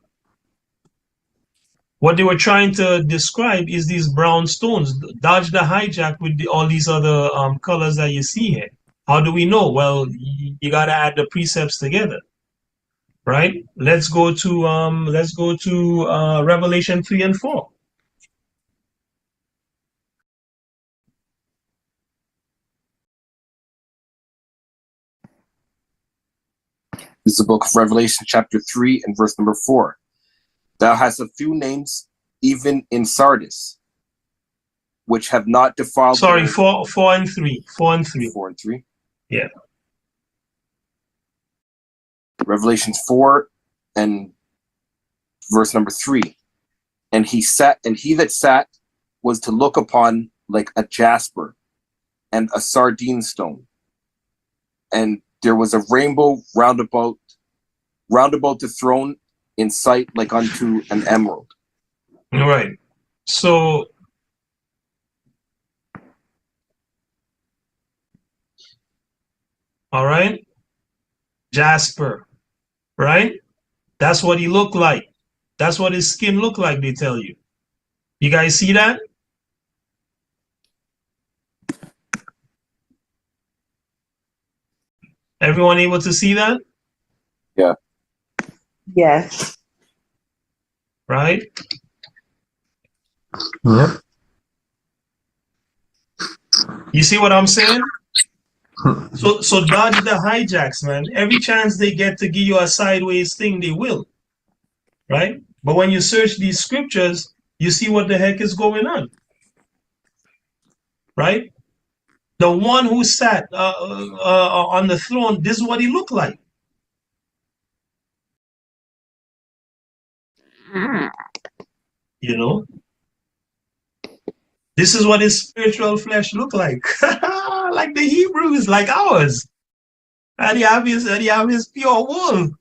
Speaker 2: What they were trying to describe is these brown stones. Dodge the hijack with all these other colors that you see here. How do we know? Well, you got to add the precepts together, right? Let's go to Revelation 3 and 4.
Speaker 1: This is the book of Revelation, chapter 3, and verse number 4. Thou hast a few names, even in Sardis, which have not defiled.
Speaker 2: Sorry, 4 and 3. 4 and 3.
Speaker 1: 4 and 3.
Speaker 2: Yeah.
Speaker 1: Revelation 4 and verse number 3. And he that sat was to look upon like a jasper and a sardine stone. And there was a rainbow round about the throne, in sight like unto an emerald.
Speaker 2: All right. So all right. Jasper, right? That's what he looked like. That's what his skin looked like, they tell you. You guys see that? Everyone able to see that?
Speaker 1: Yeah.
Speaker 13: Yes.
Speaker 2: Right?
Speaker 3: Yep.
Speaker 2: You see what I'm saying? So dodge the hijacks, man. Every chance they get to give you a sideways thing, they will. Right? But when you search these scriptures, you see what the heck is going on. Right? The one who sat on the throne, this is what he looked like. You know? This is what his spiritual flesh looked like. Like the Hebrews, like ours. And he have his pure wool.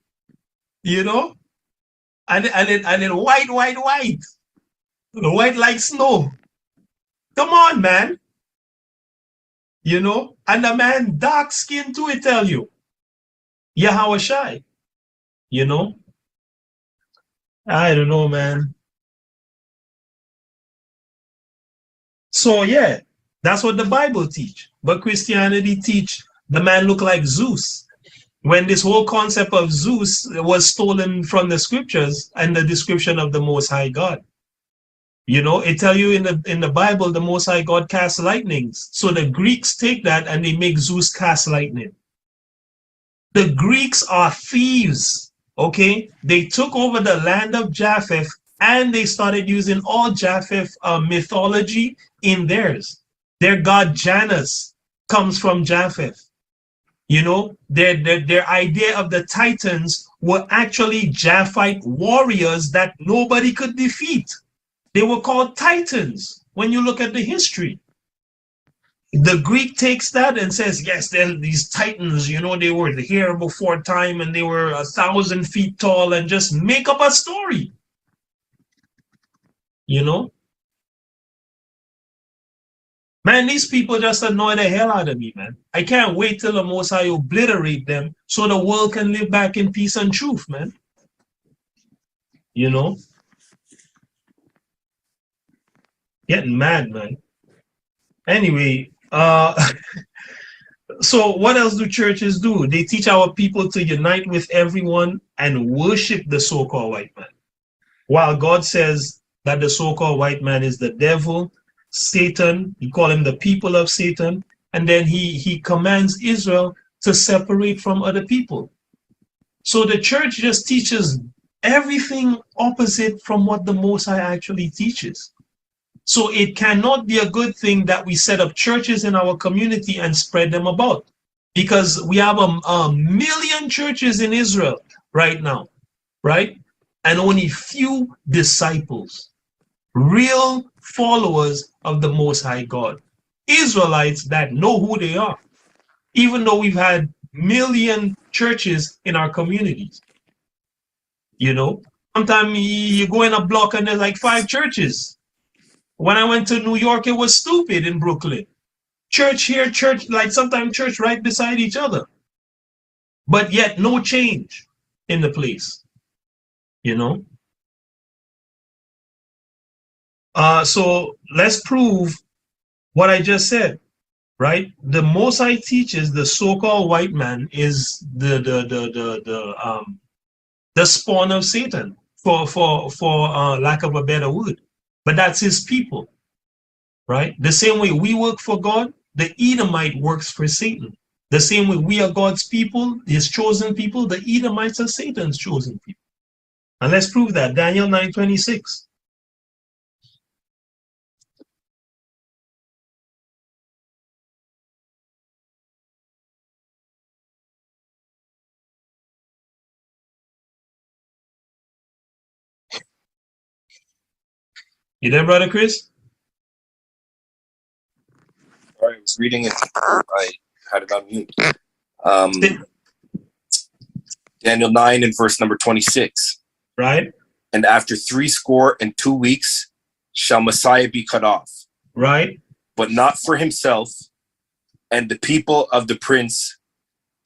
Speaker 2: You know? And then white. White like snow. Come on, man. You know? And the man dark skin too, I tell you. Yahweh Shai. You know? I don't know, man. So yeah, that's what the Bible teach. But Christianity teach the man look like Zeus. When this whole concept of Zeus was stolen from the scriptures and the description of the Most High God. You know, it tell you in the Bible, the Most High God casts lightnings. So the Greeks take that and they make Zeus cast lightning. The Greeks are thieves, okay? They took over the land of Japheth and they started using all Japheth mythology in theirs. Their god Janus comes from Japheth. You know, their idea of the Titans were actually Japhite warriors that nobody could defeat. They were called Titans when you look at the history. The Greek takes that and says, yes, these Titans, you know, they were here before time and they were 1,000 feet tall, and just make up a story. You know? Man, these people just annoy the hell out of me, man. I can't wait till the Most High obliterate them so the world can live back in peace and truth, man. You know? Getting mad, man. Anyway, so what else do churches do? They teach our people to unite with everyone and worship the so-called white man. While God says that the so-called white man is the devil, Satan, he called him the people of Satan, and then he commands Israel to separate from other people. So the church just teaches everything opposite from what the Most High actually teaches. So it cannot be a good thing that we set up churches in our community and spread them about, because we have a million churches in Israel right now, right? And only few disciples, real followers of the Most High God, Israelites that know who they are, even though we've had million churches in our communities. You know, sometimes you go in a block and there's like 5 churches. When I went to New York, it was stupid in Brooklyn. Church here, church, like sometimes church right beside each other. But yet no change in the place, you know? So let's prove what I just said, right? The Most High teaches the so-called white man is the spawn of Satan, for lack of a better word. But that's his people, right? The same way we work for God, the Edomite works for Satan. The same way we are God's people, his chosen people, the Edomites are Satan's chosen people. And let's prove that. Daniel 9:26. You there, Brother Chris?
Speaker 19: All right, I was reading it. I had it on mute. Daniel 9 and verse number 26.
Speaker 2: Right.
Speaker 19: And after 62 weeks shall Messiah be cut off.
Speaker 2: Right.
Speaker 19: But not for himself, and the people of the prince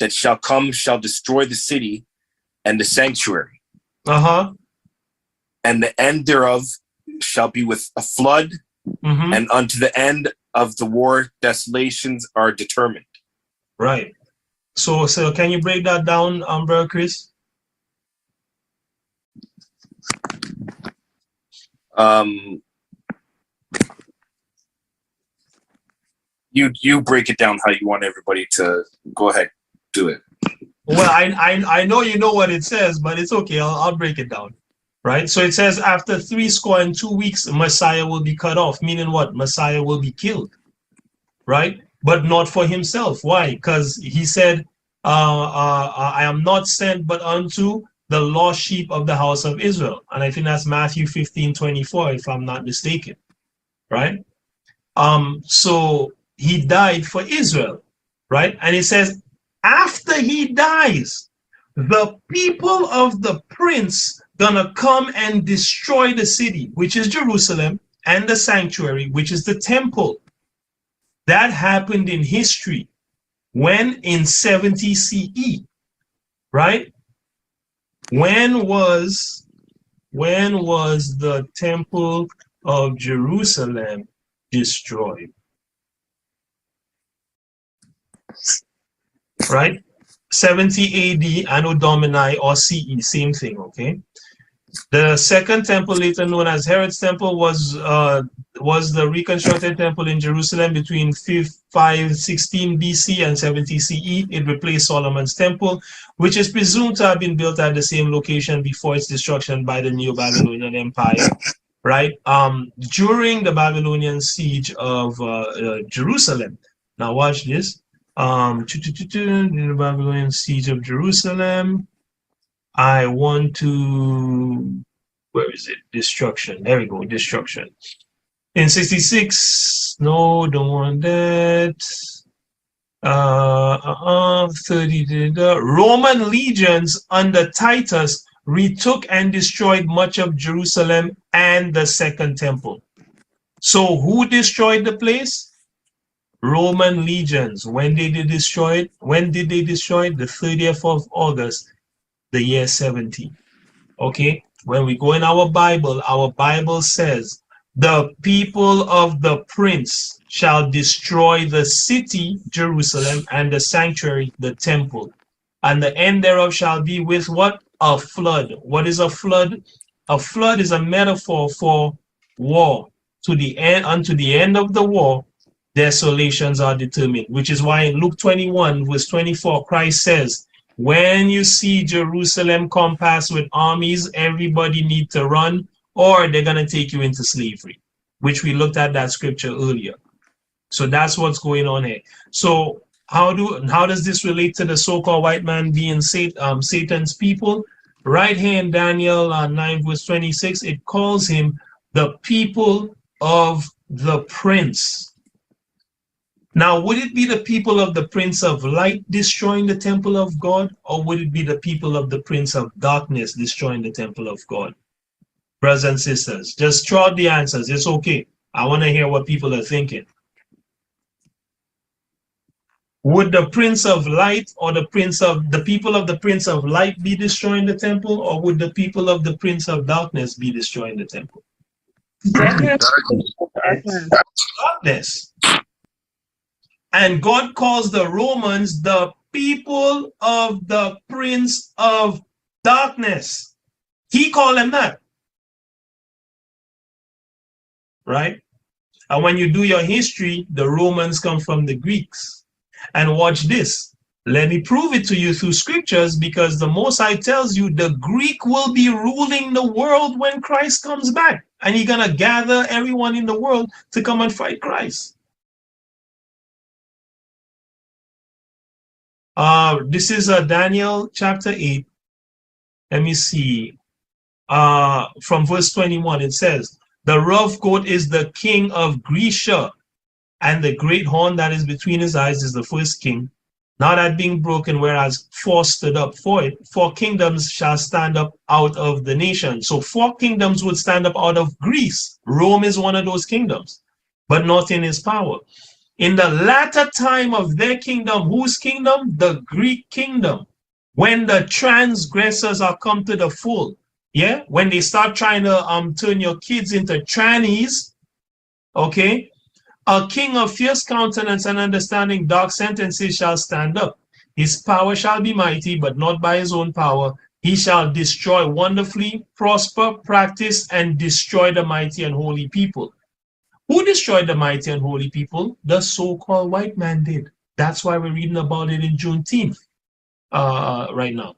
Speaker 19: that shall come shall destroy the city and the sanctuary.
Speaker 2: Uh-huh.
Speaker 19: And the end thereof shall be with a flood, and unto the end of the war desolations are determined.
Speaker 2: Right. So can you break that down, Brother Chris?
Speaker 19: You break it down how you want everybody to go ahead, do it.
Speaker 2: Well, I know you know what it says, but it's okay. I'll break it down. Right. So it says after 62 weeks, Messiah will be cut off, meaning what? Messiah will be killed. Right. But not for himself. Why? Because he said, I am not sent but unto the lost sheep of the house of Israel. And I think that's Matthew 15:24, if I'm not mistaken. Right. So he died for Israel. Right. And it says after he dies, the people of the prince gonna come and destroy the city, which is Jerusalem, and the sanctuary, which is the temple. That happened in history. When? In 70 CE, right? When was the temple of Jerusalem destroyed? Right? 70 AD, Anno Domini, or CE, same thing, okay? The second temple, later known as Herod's temple, was the reconstructed temple in Jerusalem between 516 BC and 70 CE. It replaced Solomon's temple, which is presumed to have been built at the same location before its destruction by the Neo-Babylonian Empire, right? During the Babylonian siege of Jerusalem. Now watch this. The Babylonian siege of Jerusalem. I want to, where is it? Destruction. There we go, destruction. In 66, no, don't want that. 30, Roman legions under Titus retook and destroyed much of Jerusalem and the Second Temple. So who destroyed the place? Roman legions. When did they destroy it? When did they destroy it? The 30th of August, the year 70. Okay, when we go in our Bible says, the people of the prince shall destroy the city, Jerusalem, and the sanctuary, the temple. And the end thereof shall be with what? A flood. What is a flood? A flood is a metaphor for war. To the end, unto the end of the war, desolations are determined, which is why in Luke 21, verse 24, Christ says, when you see Jerusalem compassed with armies, everybody need to run, or they're going to take you into slavery, which we looked at that scripture earlier. So that's what's going on here. So how does this relate to the so-called white man being Satan's people? Right here in Daniel 9 verse 26, it calls him the people of the prince. Now, would it be the people of the Prince of Light destroying the temple of God, or would it be the people of the Prince of Darkness destroying the temple of God? Brothers and sisters, just throw out the answers. It's okay. I want to hear what people are thinking. Would the Prince of Light or the people of the Prince of Light be destroying the temple, or would the people of the Prince of Darkness be destroying the temple? Darkness. And God calls the Romans the people of the Prince of Darkness. He called them that. Right? And when you do your history, the Romans come from the Greeks. And watch this. Let me prove it to you through scriptures, because the Most High tells you the Greek will be ruling the world when Christ comes back. And he's going to gather everyone in the world to come and fight Christ. This is Daniel chapter 8. Let me see. From verse 21, it says, the rough goat is the king of Grecia, and the great horn that is between his eyes is the first king. Now that being broken, whereas 4 stood up for it, 4 kingdoms shall stand up out of the nation. So 4 kingdoms would stand up out of Greece. Rome is one of those kingdoms, but not in his power. In the latter time of their kingdom, whose kingdom? The Greek kingdom. When the transgressors are come to the full, yeah, when they start trying to turn your kids into trannies, okay, a king of fierce countenance and understanding dark sentences shall stand up. His power shall be mighty, but not by his own power. He shall destroy wonderfully, prosper, practice, and destroy the mighty and holy people. Who destroyed the mighty and holy people? The so-called white man did. That's why we're reading about it in Juneteenth right now.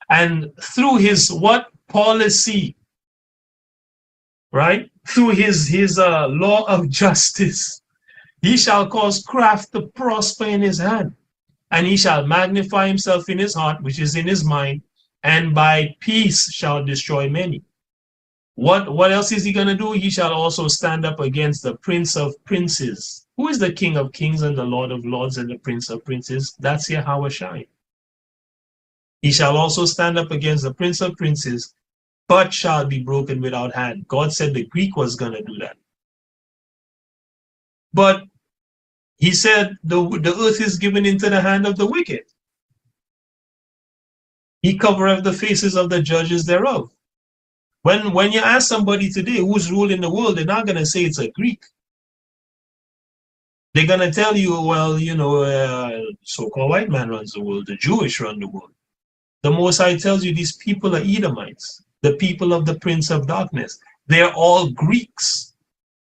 Speaker 2: And through his what? Policy, right? Through his law of justice, he shall cause craft to prosper in his hand, and he shall magnify himself in his heart, which is in his mind, and by peace shall destroy many. What else is he going to do? He shall also stand up against the Prince of Princes. Who is the King of Kings and the Lord of Lords and the Prince of Princes? That's Yahweh Shai. He shall also stand up against the Prince of Princes, but shall be broken without hand. God said the Greek was going to do that. But he said the earth is given into the hand of the wicked. He covereth the faces of the judges thereof. When you ask somebody today who's ruling the world, they're not going to say it's a Greek. They're going to tell you, well, you know, so-called white man runs the world, the Jewish run the world. The Most High tells you these people are Edomites, the people of the Prince of Darkness. They're all Greeks.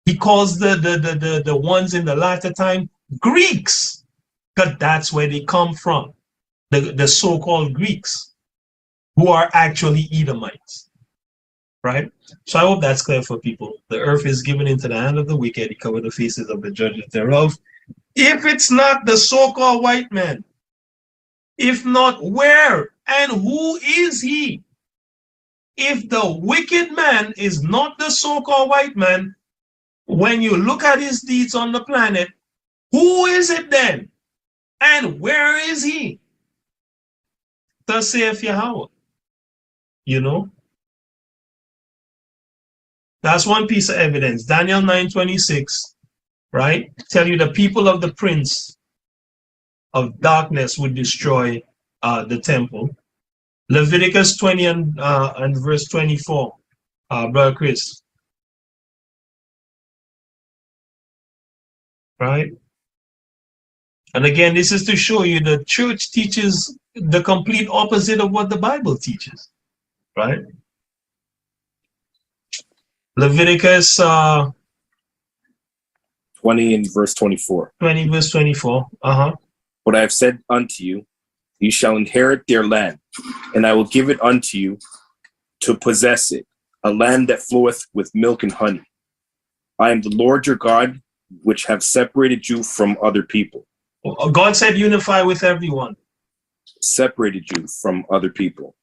Speaker 2: He calls the ones in the latter time Greeks, because that's where they come from, the so-called Greeks, who are actually Edomites, right? So I hope that's clear for people. The earth is given into the hand of the wicked. He covered the faces of the judges thereof. If it's not the so-called white man, if not, where and who is he? If the wicked man is not the so-called white man, when you look at his deeds on the planet, who is it then? And where is he? Thus saith Yahweh. You know? That's one piece of evidence. Daniel 9:26, right? Tell you the people of the prince of darkness would destroy the temple. Leviticus 20 and verse 24, Brother Chris. Right? And again, this is to show you the church teaches the complete opposite of what the Bible teaches. Right? Leviticus
Speaker 19: 20 and verse 24.
Speaker 2: 20 verse 24.
Speaker 19: What I have said unto you, you shall inherit their land, and I will give it unto you to possess it, a land that floweth with milk and honey. I am the Lord your God, which have separated you from other people.
Speaker 2: God said unify with everyone.
Speaker 19: Separated you from other people.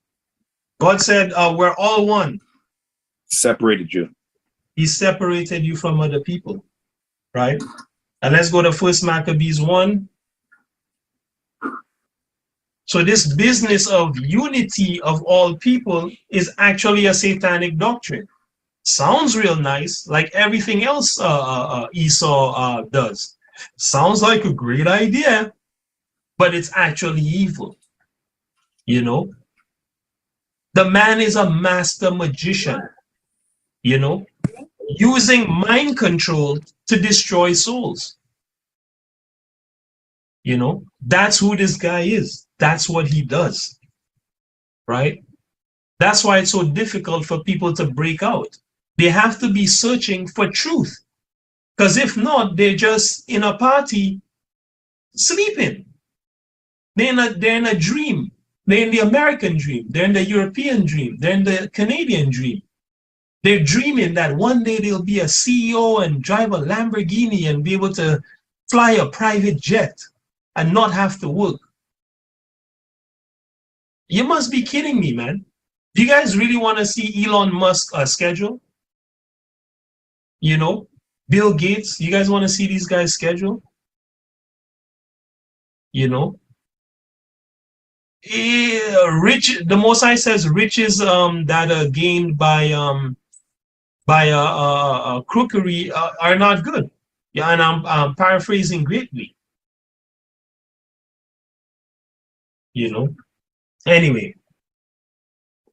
Speaker 2: God said we're all one.
Speaker 19: Separated you.
Speaker 2: He separated you from other people. Right? And let's go to 1 Maccabees 1. So this business of unity of all people is actually a satanic doctrine. Sounds real nice, like everything else Esau does. Sounds like a great idea, but it's actually evil. You know? The man is a master magician, you know, using mind control to destroy souls. You know, that's who this guy is. That's what he does. Right? That's why it's so difficult for people to break out. They have to be searching for truth. Because if not, they're just in a party sleeping. They're in a dream. They're in the American dream. They're in the European dream. They're in the Canadian dream. They're dreaming that one day they'll be a CEO and drive a Lamborghini and be able to fly a private jet and not have to work. You must be kidding me, man. Do you guys really want to see Elon Musk schedule? You know, Bill Gates, you guys want to see these guys' schedule? You know? Rich, the Most High says riches that are gained by crookery are not good. Yeah, and I'm paraphrasing greatly. You know? Anyway,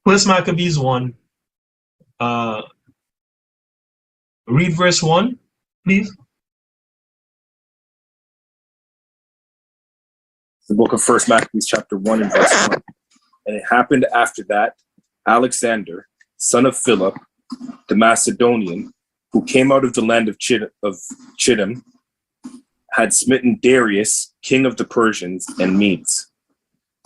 Speaker 2: 1 Maccabees 1. Read verse 1, please.
Speaker 19: The book of 1 Maccabees chapter 1 and verse 1. And it happened after that, Alexander, son of Philip, the Macedonian, who came out of the land of Chittim, had smitten Darius, king of the Persians and Medes,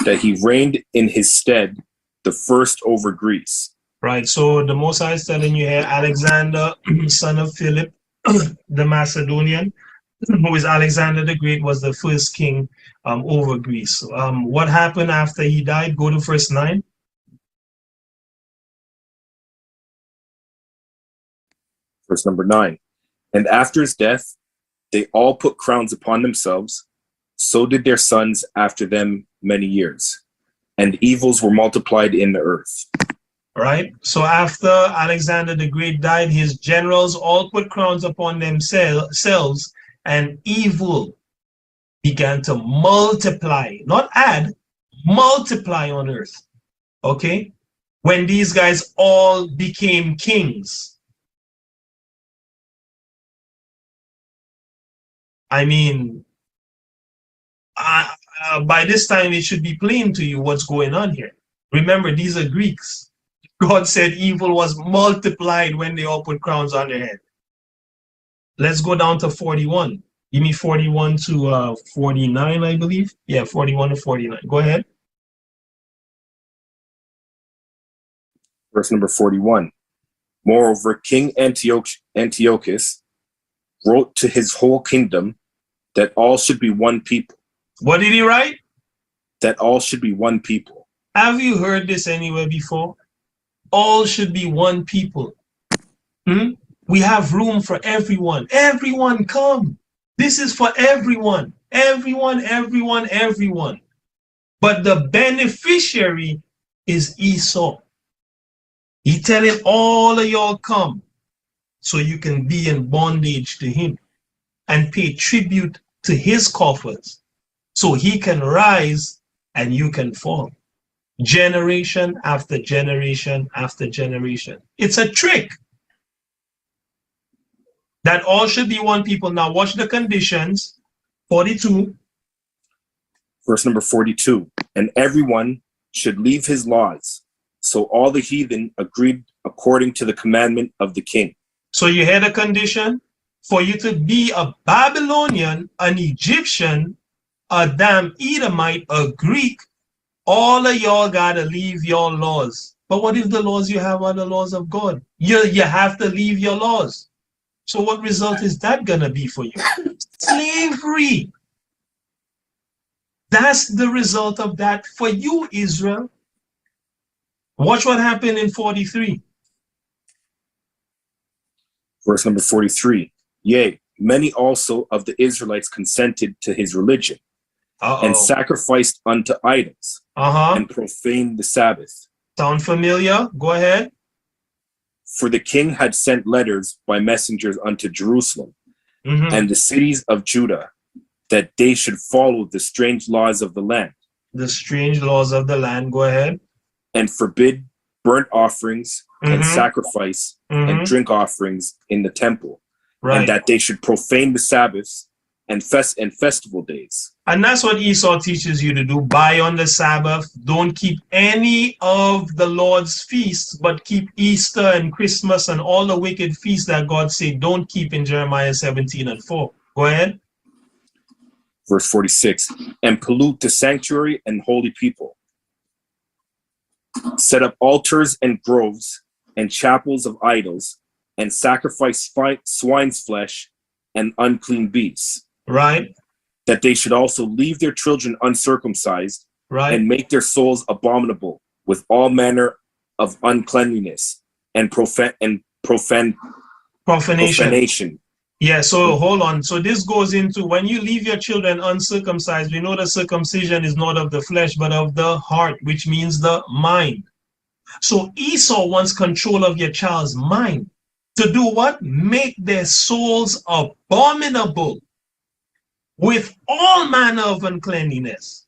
Speaker 19: that he reigned in his stead the first over Greece.
Speaker 2: Right, so the Most High is telling you here, Alexander, son of Philip, the Macedonian, who is Alexander the Great, was the first king over Greece. What happened after he died? Go to verse 9.
Speaker 19: Verse number 9. And after his death, they all put crowns upon themselves. So did their sons after them many years. And evils were multiplied in the earth.
Speaker 2: Right? So after Alexander the Great died, his generals all put crowns upon themselves, and evil began to multiply, not add, multiply on earth. Okay? When these guys all became kings. I mean, by this time it should be plain to you what's going on here. Remember, these are Greeks. God said evil was multiplied when they all put crowns on their head. Let's go down to 41. Give me 41 to 49, I believe. Yeah, 41 to 49. Go ahead.
Speaker 19: Verse number 41. Moreover, King Antiochus wrote to his whole kingdom that all should be one people.
Speaker 2: What did he write?
Speaker 19: That all should be one people.
Speaker 2: Have you heard this anywhere before? All should be one people. We have room for everyone. Everyone come. This is for everyone. Everyone, everyone, everyone. But the beneficiary is Esau. He telling all of y'all come so you can be in bondage to him and pay tribute to his coffers so he can rise and you can fall. Generation after generation after generation. It's a trick. That all should be one people. Now watch the conditions. 42.
Speaker 19: Verse number 42. And everyone should leave his laws. So all the heathen agreed according to the commandment of the king.
Speaker 2: So you hear the condition? For you to be a Babylonian, an Egyptian, a damn Edomite, a Greek, all of y'all gotta leave your laws. But what if the laws you have are the laws of God? You have to leave your laws. So what result is that gonna be for you? Slavery. That's the result of that for you, Israel. Watch what happened in 43.
Speaker 19: Verse number 43. Yea, many also of the Israelites consented to his religion and sacrificed unto idols and profaned the Sabbath.
Speaker 2: Sound familiar? Go ahead.
Speaker 19: For the king had sent letters by messengers unto Jerusalem and the cities of Judah, that they should follow the strange laws of the land.
Speaker 2: The strange laws of the land. Go ahead.
Speaker 19: And forbid burnt offerings and sacrifice and drink offerings in the temple.
Speaker 2: Right.
Speaker 19: And that they should profane the Sabbaths and festival days.
Speaker 2: And that's what Esau teaches you to do. Buy on the Sabbath. Don't keep any of the Lord's feasts, but keep Easter and Christmas and all the wicked feasts that God said don't keep in Jeremiah 17:4. Go ahead.
Speaker 19: Verse 46. And pollute the sanctuary and holy people. Set up altars and groves and chapels of idols and sacrifice swine's flesh and unclean beasts.
Speaker 2: Right.
Speaker 19: That they should also leave their children uncircumcised,
Speaker 2: right,
Speaker 19: and make their souls abominable with all manner of uncleanliness and profanation.
Speaker 2: Yeah, so hold on. So this goes into when you leave your children uncircumcised, we know that circumcision is not of the flesh, but of the heart, which means the mind. So Esau wants control of your child's mind. To do what? Make their souls abominable with all manner of uncleanliness.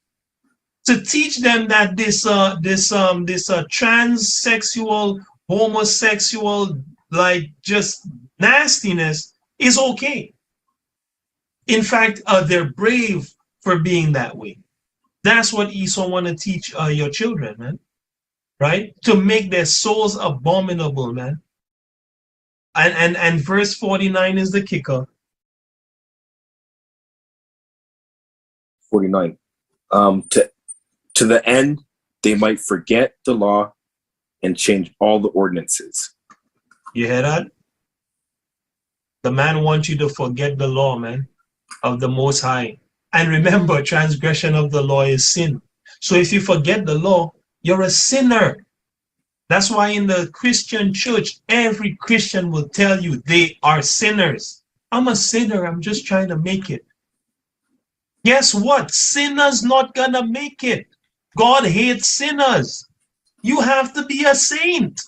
Speaker 2: To teach them that this transsexual, homosexual, like just nastiness is okay. In fact, they're brave for being that way. That's what Esau want to teach your children, man. Right? To make their souls abominable, man. And verse 49 is the kicker.
Speaker 19: 49. To the end they might forget the law and change all the ordinances.
Speaker 2: You hear that? The man wants you to forget the law, man, of the Most High. And remember, transgression of the law is sin. So if you forget the law, you're a sinner. That's why in the Christian church, every Christian will tell you they are sinners. I'm a sinner. I'm just trying to make it. Guess what? Sinners not gonna make it. God hates sinners. You have to be a saint.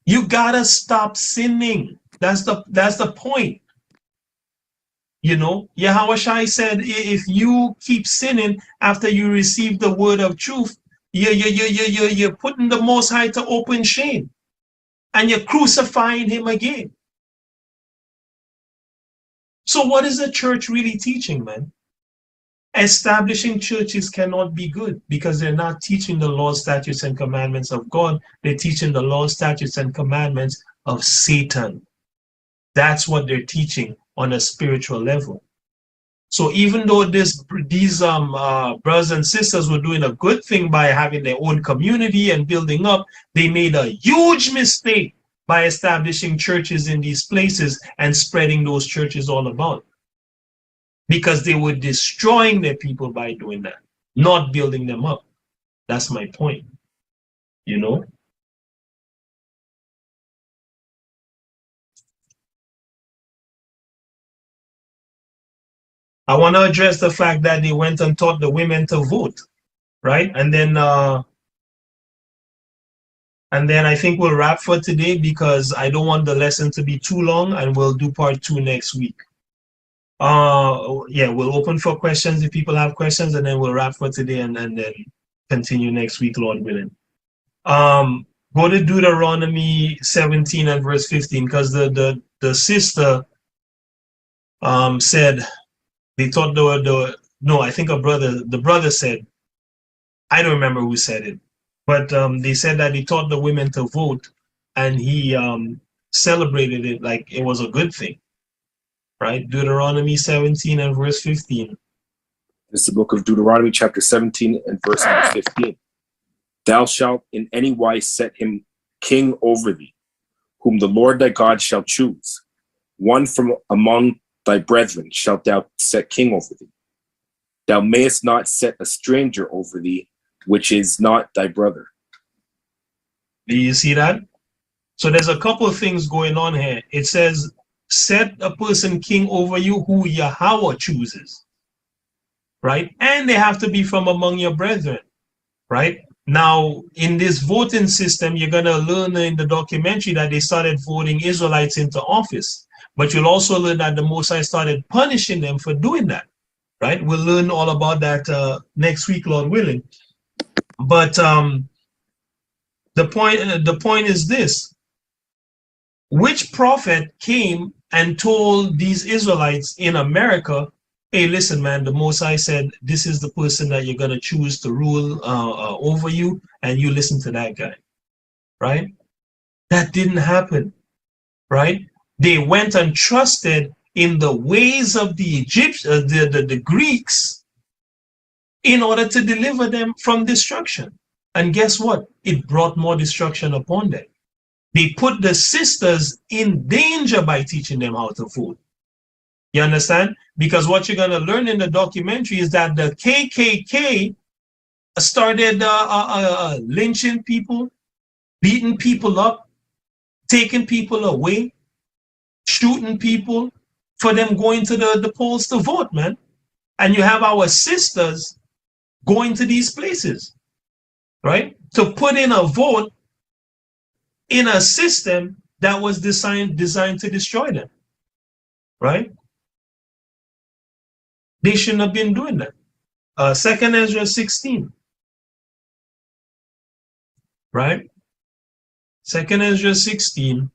Speaker 2: You gotta stop sinning. That's the point. You know, Yahushua said, if you keep sinning after you receive the word of truth, you're putting the Most High to open shame, and you're crucifying him again. So what is the church really teaching, man? Establishing churches cannot be good because they're not teaching the laws, statutes, and commandments of God. They're teaching the laws, statutes, and commandments of Satan. That's what they're teaching on a spiritual level. So even though these brothers and sisters were doing a good thing by having their own community and building up, they made a huge mistake by establishing churches in these places and spreading those churches all about. because they were destroying their people by doing that, not building them up. That's my point, you know? I want to address the fact that they went and taught the women to vote, right? And then I think we'll wrap for today because I don't want the lesson to be too long, and we'll do part 2 next week. Yeah, we'll open for questions if people have questions, and then we'll wrap for today and then continue next week, Lord willing. Go to Deuteronomy 17 and verse 15, because the sister said they thought I think the brother said, I don't remember who said it, but they said that he taught the women to vote, and he celebrated it like it was a good thing, right? Deuteronomy 17 and verse 15.
Speaker 19: This is the book of Deuteronomy, chapter 17 and verse number 15. Thou shalt in any wise set him king over thee, whom the Lord thy God shall choose. One from among thy brethren shalt thou set king over thee. Thou mayest not set a stranger over thee, which is not thy brother.
Speaker 2: Do you see that? So there's a couple of things going on here. It says, set a person king over you who Yahweh chooses, right? And they have to be from among your brethren, right? Now, in this voting system, you're going to learn in the documentary that they started voting Israelites into office. But you'll also learn that the Most High started punishing them for doing that, right? We'll learn all about that next week, Lord willing. But the point is this: which prophet came and told these Israelites in America, hey, listen, man, the Most High said, this is the person that you're going to choose to rule over you, and you listen to that guy, right? That didn't happen, right? They went and trusted in the ways of the Egyptians, the Greeks, in order to deliver them from destruction. And guess what? It brought more destruction upon them. They put the sisters in danger by teaching them how to vote. You understand? Because what you're going to learn in the documentary is that the KKK started lynching people, beating people up, taking people away, shooting people for them going to the polls to vote, man. And you have our sisters going to these places, right? To put in a vote in a system that was designed to destroy them, right? They shouldn't have been doing that. 2nd Ezra 16, right? 2nd Ezra 16.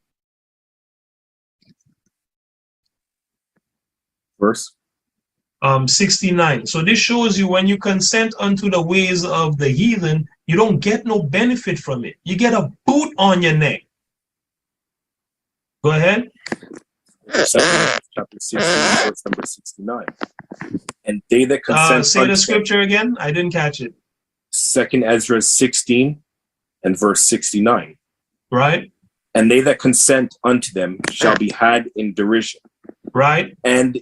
Speaker 19: Verse
Speaker 2: 69. So this shows you when you consent unto the ways of the heathen, you don't get no benefit from it. You get a boot on your neck. Go ahead.
Speaker 19: Chapter 16, verse number 69. And they that consent
Speaker 2: say the scripture again. I didn't catch it.
Speaker 19: 2nd Ezra 16 and verse 69.
Speaker 2: Right.
Speaker 19: And they that consent unto them shall be had in derision.
Speaker 2: Right.
Speaker 19: And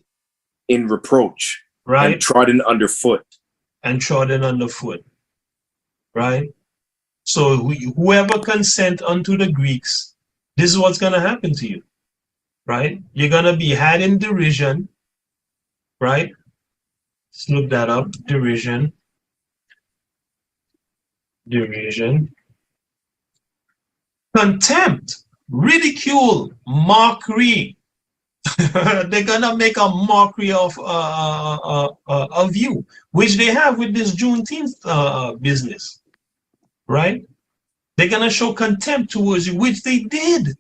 Speaker 19: in reproach.
Speaker 2: Right.
Speaker 19: And trodden underfoot.
Speaker 2: And trodden underfoot. Right. So whoever consent unto the Greeks, this is what's going to happen to you. Right. You're going to be had in derision. Right. Let's look that up. Derision. Derision. Contempt. Ridicule. Mockery. They're gonna make a mockery of you, which they have with this Juneteenth business, right? They're gonna show contempt towards you, which they did.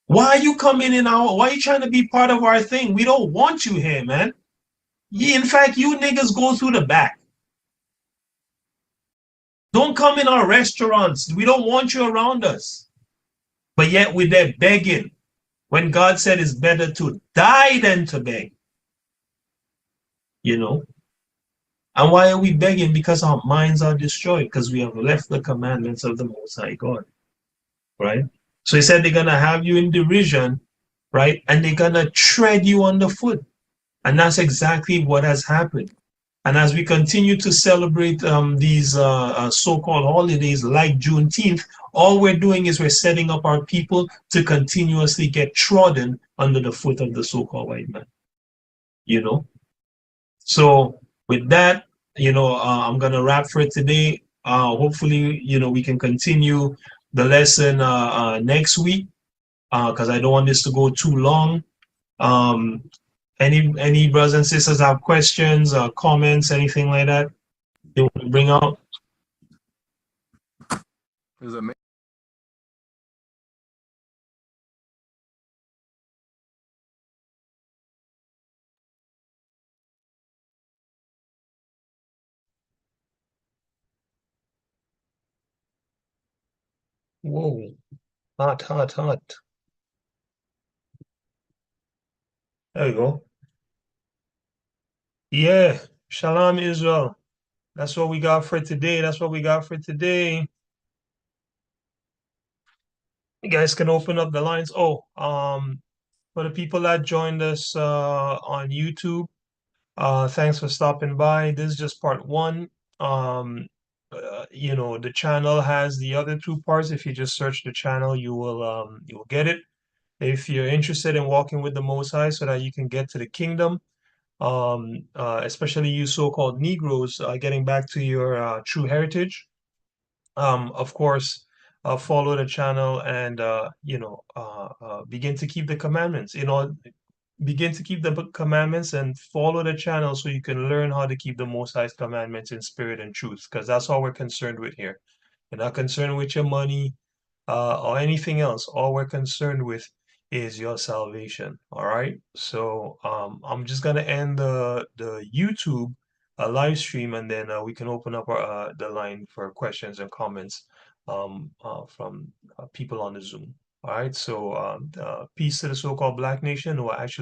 Speaker 2: Why are you coming in why are you trying to be part of our thing? We don't want you here, man. In fact, you niggas go through the back. Don't come in our restaurants. We don't want you around us. But yet we're there begging. When God said it's better to die than to beg. You know? And why are we begging? Because our minds are destroyed, because we have left the commandments of the Most High God. Right? So he said they're going to have you in derision, right? And they're going to tread you underfoot. And that's exactly what has happened. And as we continue to celebrate these so-called holidays like Juneteenth, all we're doing is we're setting up our people to continuously get trodden under the foot of the so-called white man. You know? So with that, I'm going to wrap for today. Hopefully, we can continue the lesson next week because I don't want this to go too long. Any brothers and sisters have questions, comments, anything like that they want to bring out? Whoa, hot, hot, hot. There you go. Yeah, Shalom Israel. That's what we got for today. That's what we got for today. You guys can open up the lines. Oh, for the people that joined us on YouTube, thanks for stopping by. This is just part one. The channel has the other two parts. If you just search the channel, you'll get it. If you're interested in walking with the Most High so that you can get to the kingdom, especially you so-called Negroes, getting back to your true heritage, of course, follow the channel and begin to keep the commandments. Begin to keep the commandments and follow the channel so you can learn how to keep the Most High's commandments in spirit and truth, because that's all we're concerned with here. We're not concerned with your money or anything else. All we're concerned with is your salvation. All right. So I'm just gonna end the YouTube live stream, and then we can open up the line for questions and comments from people on the Zoom. All right. So peace to the so-called Black nation who are actually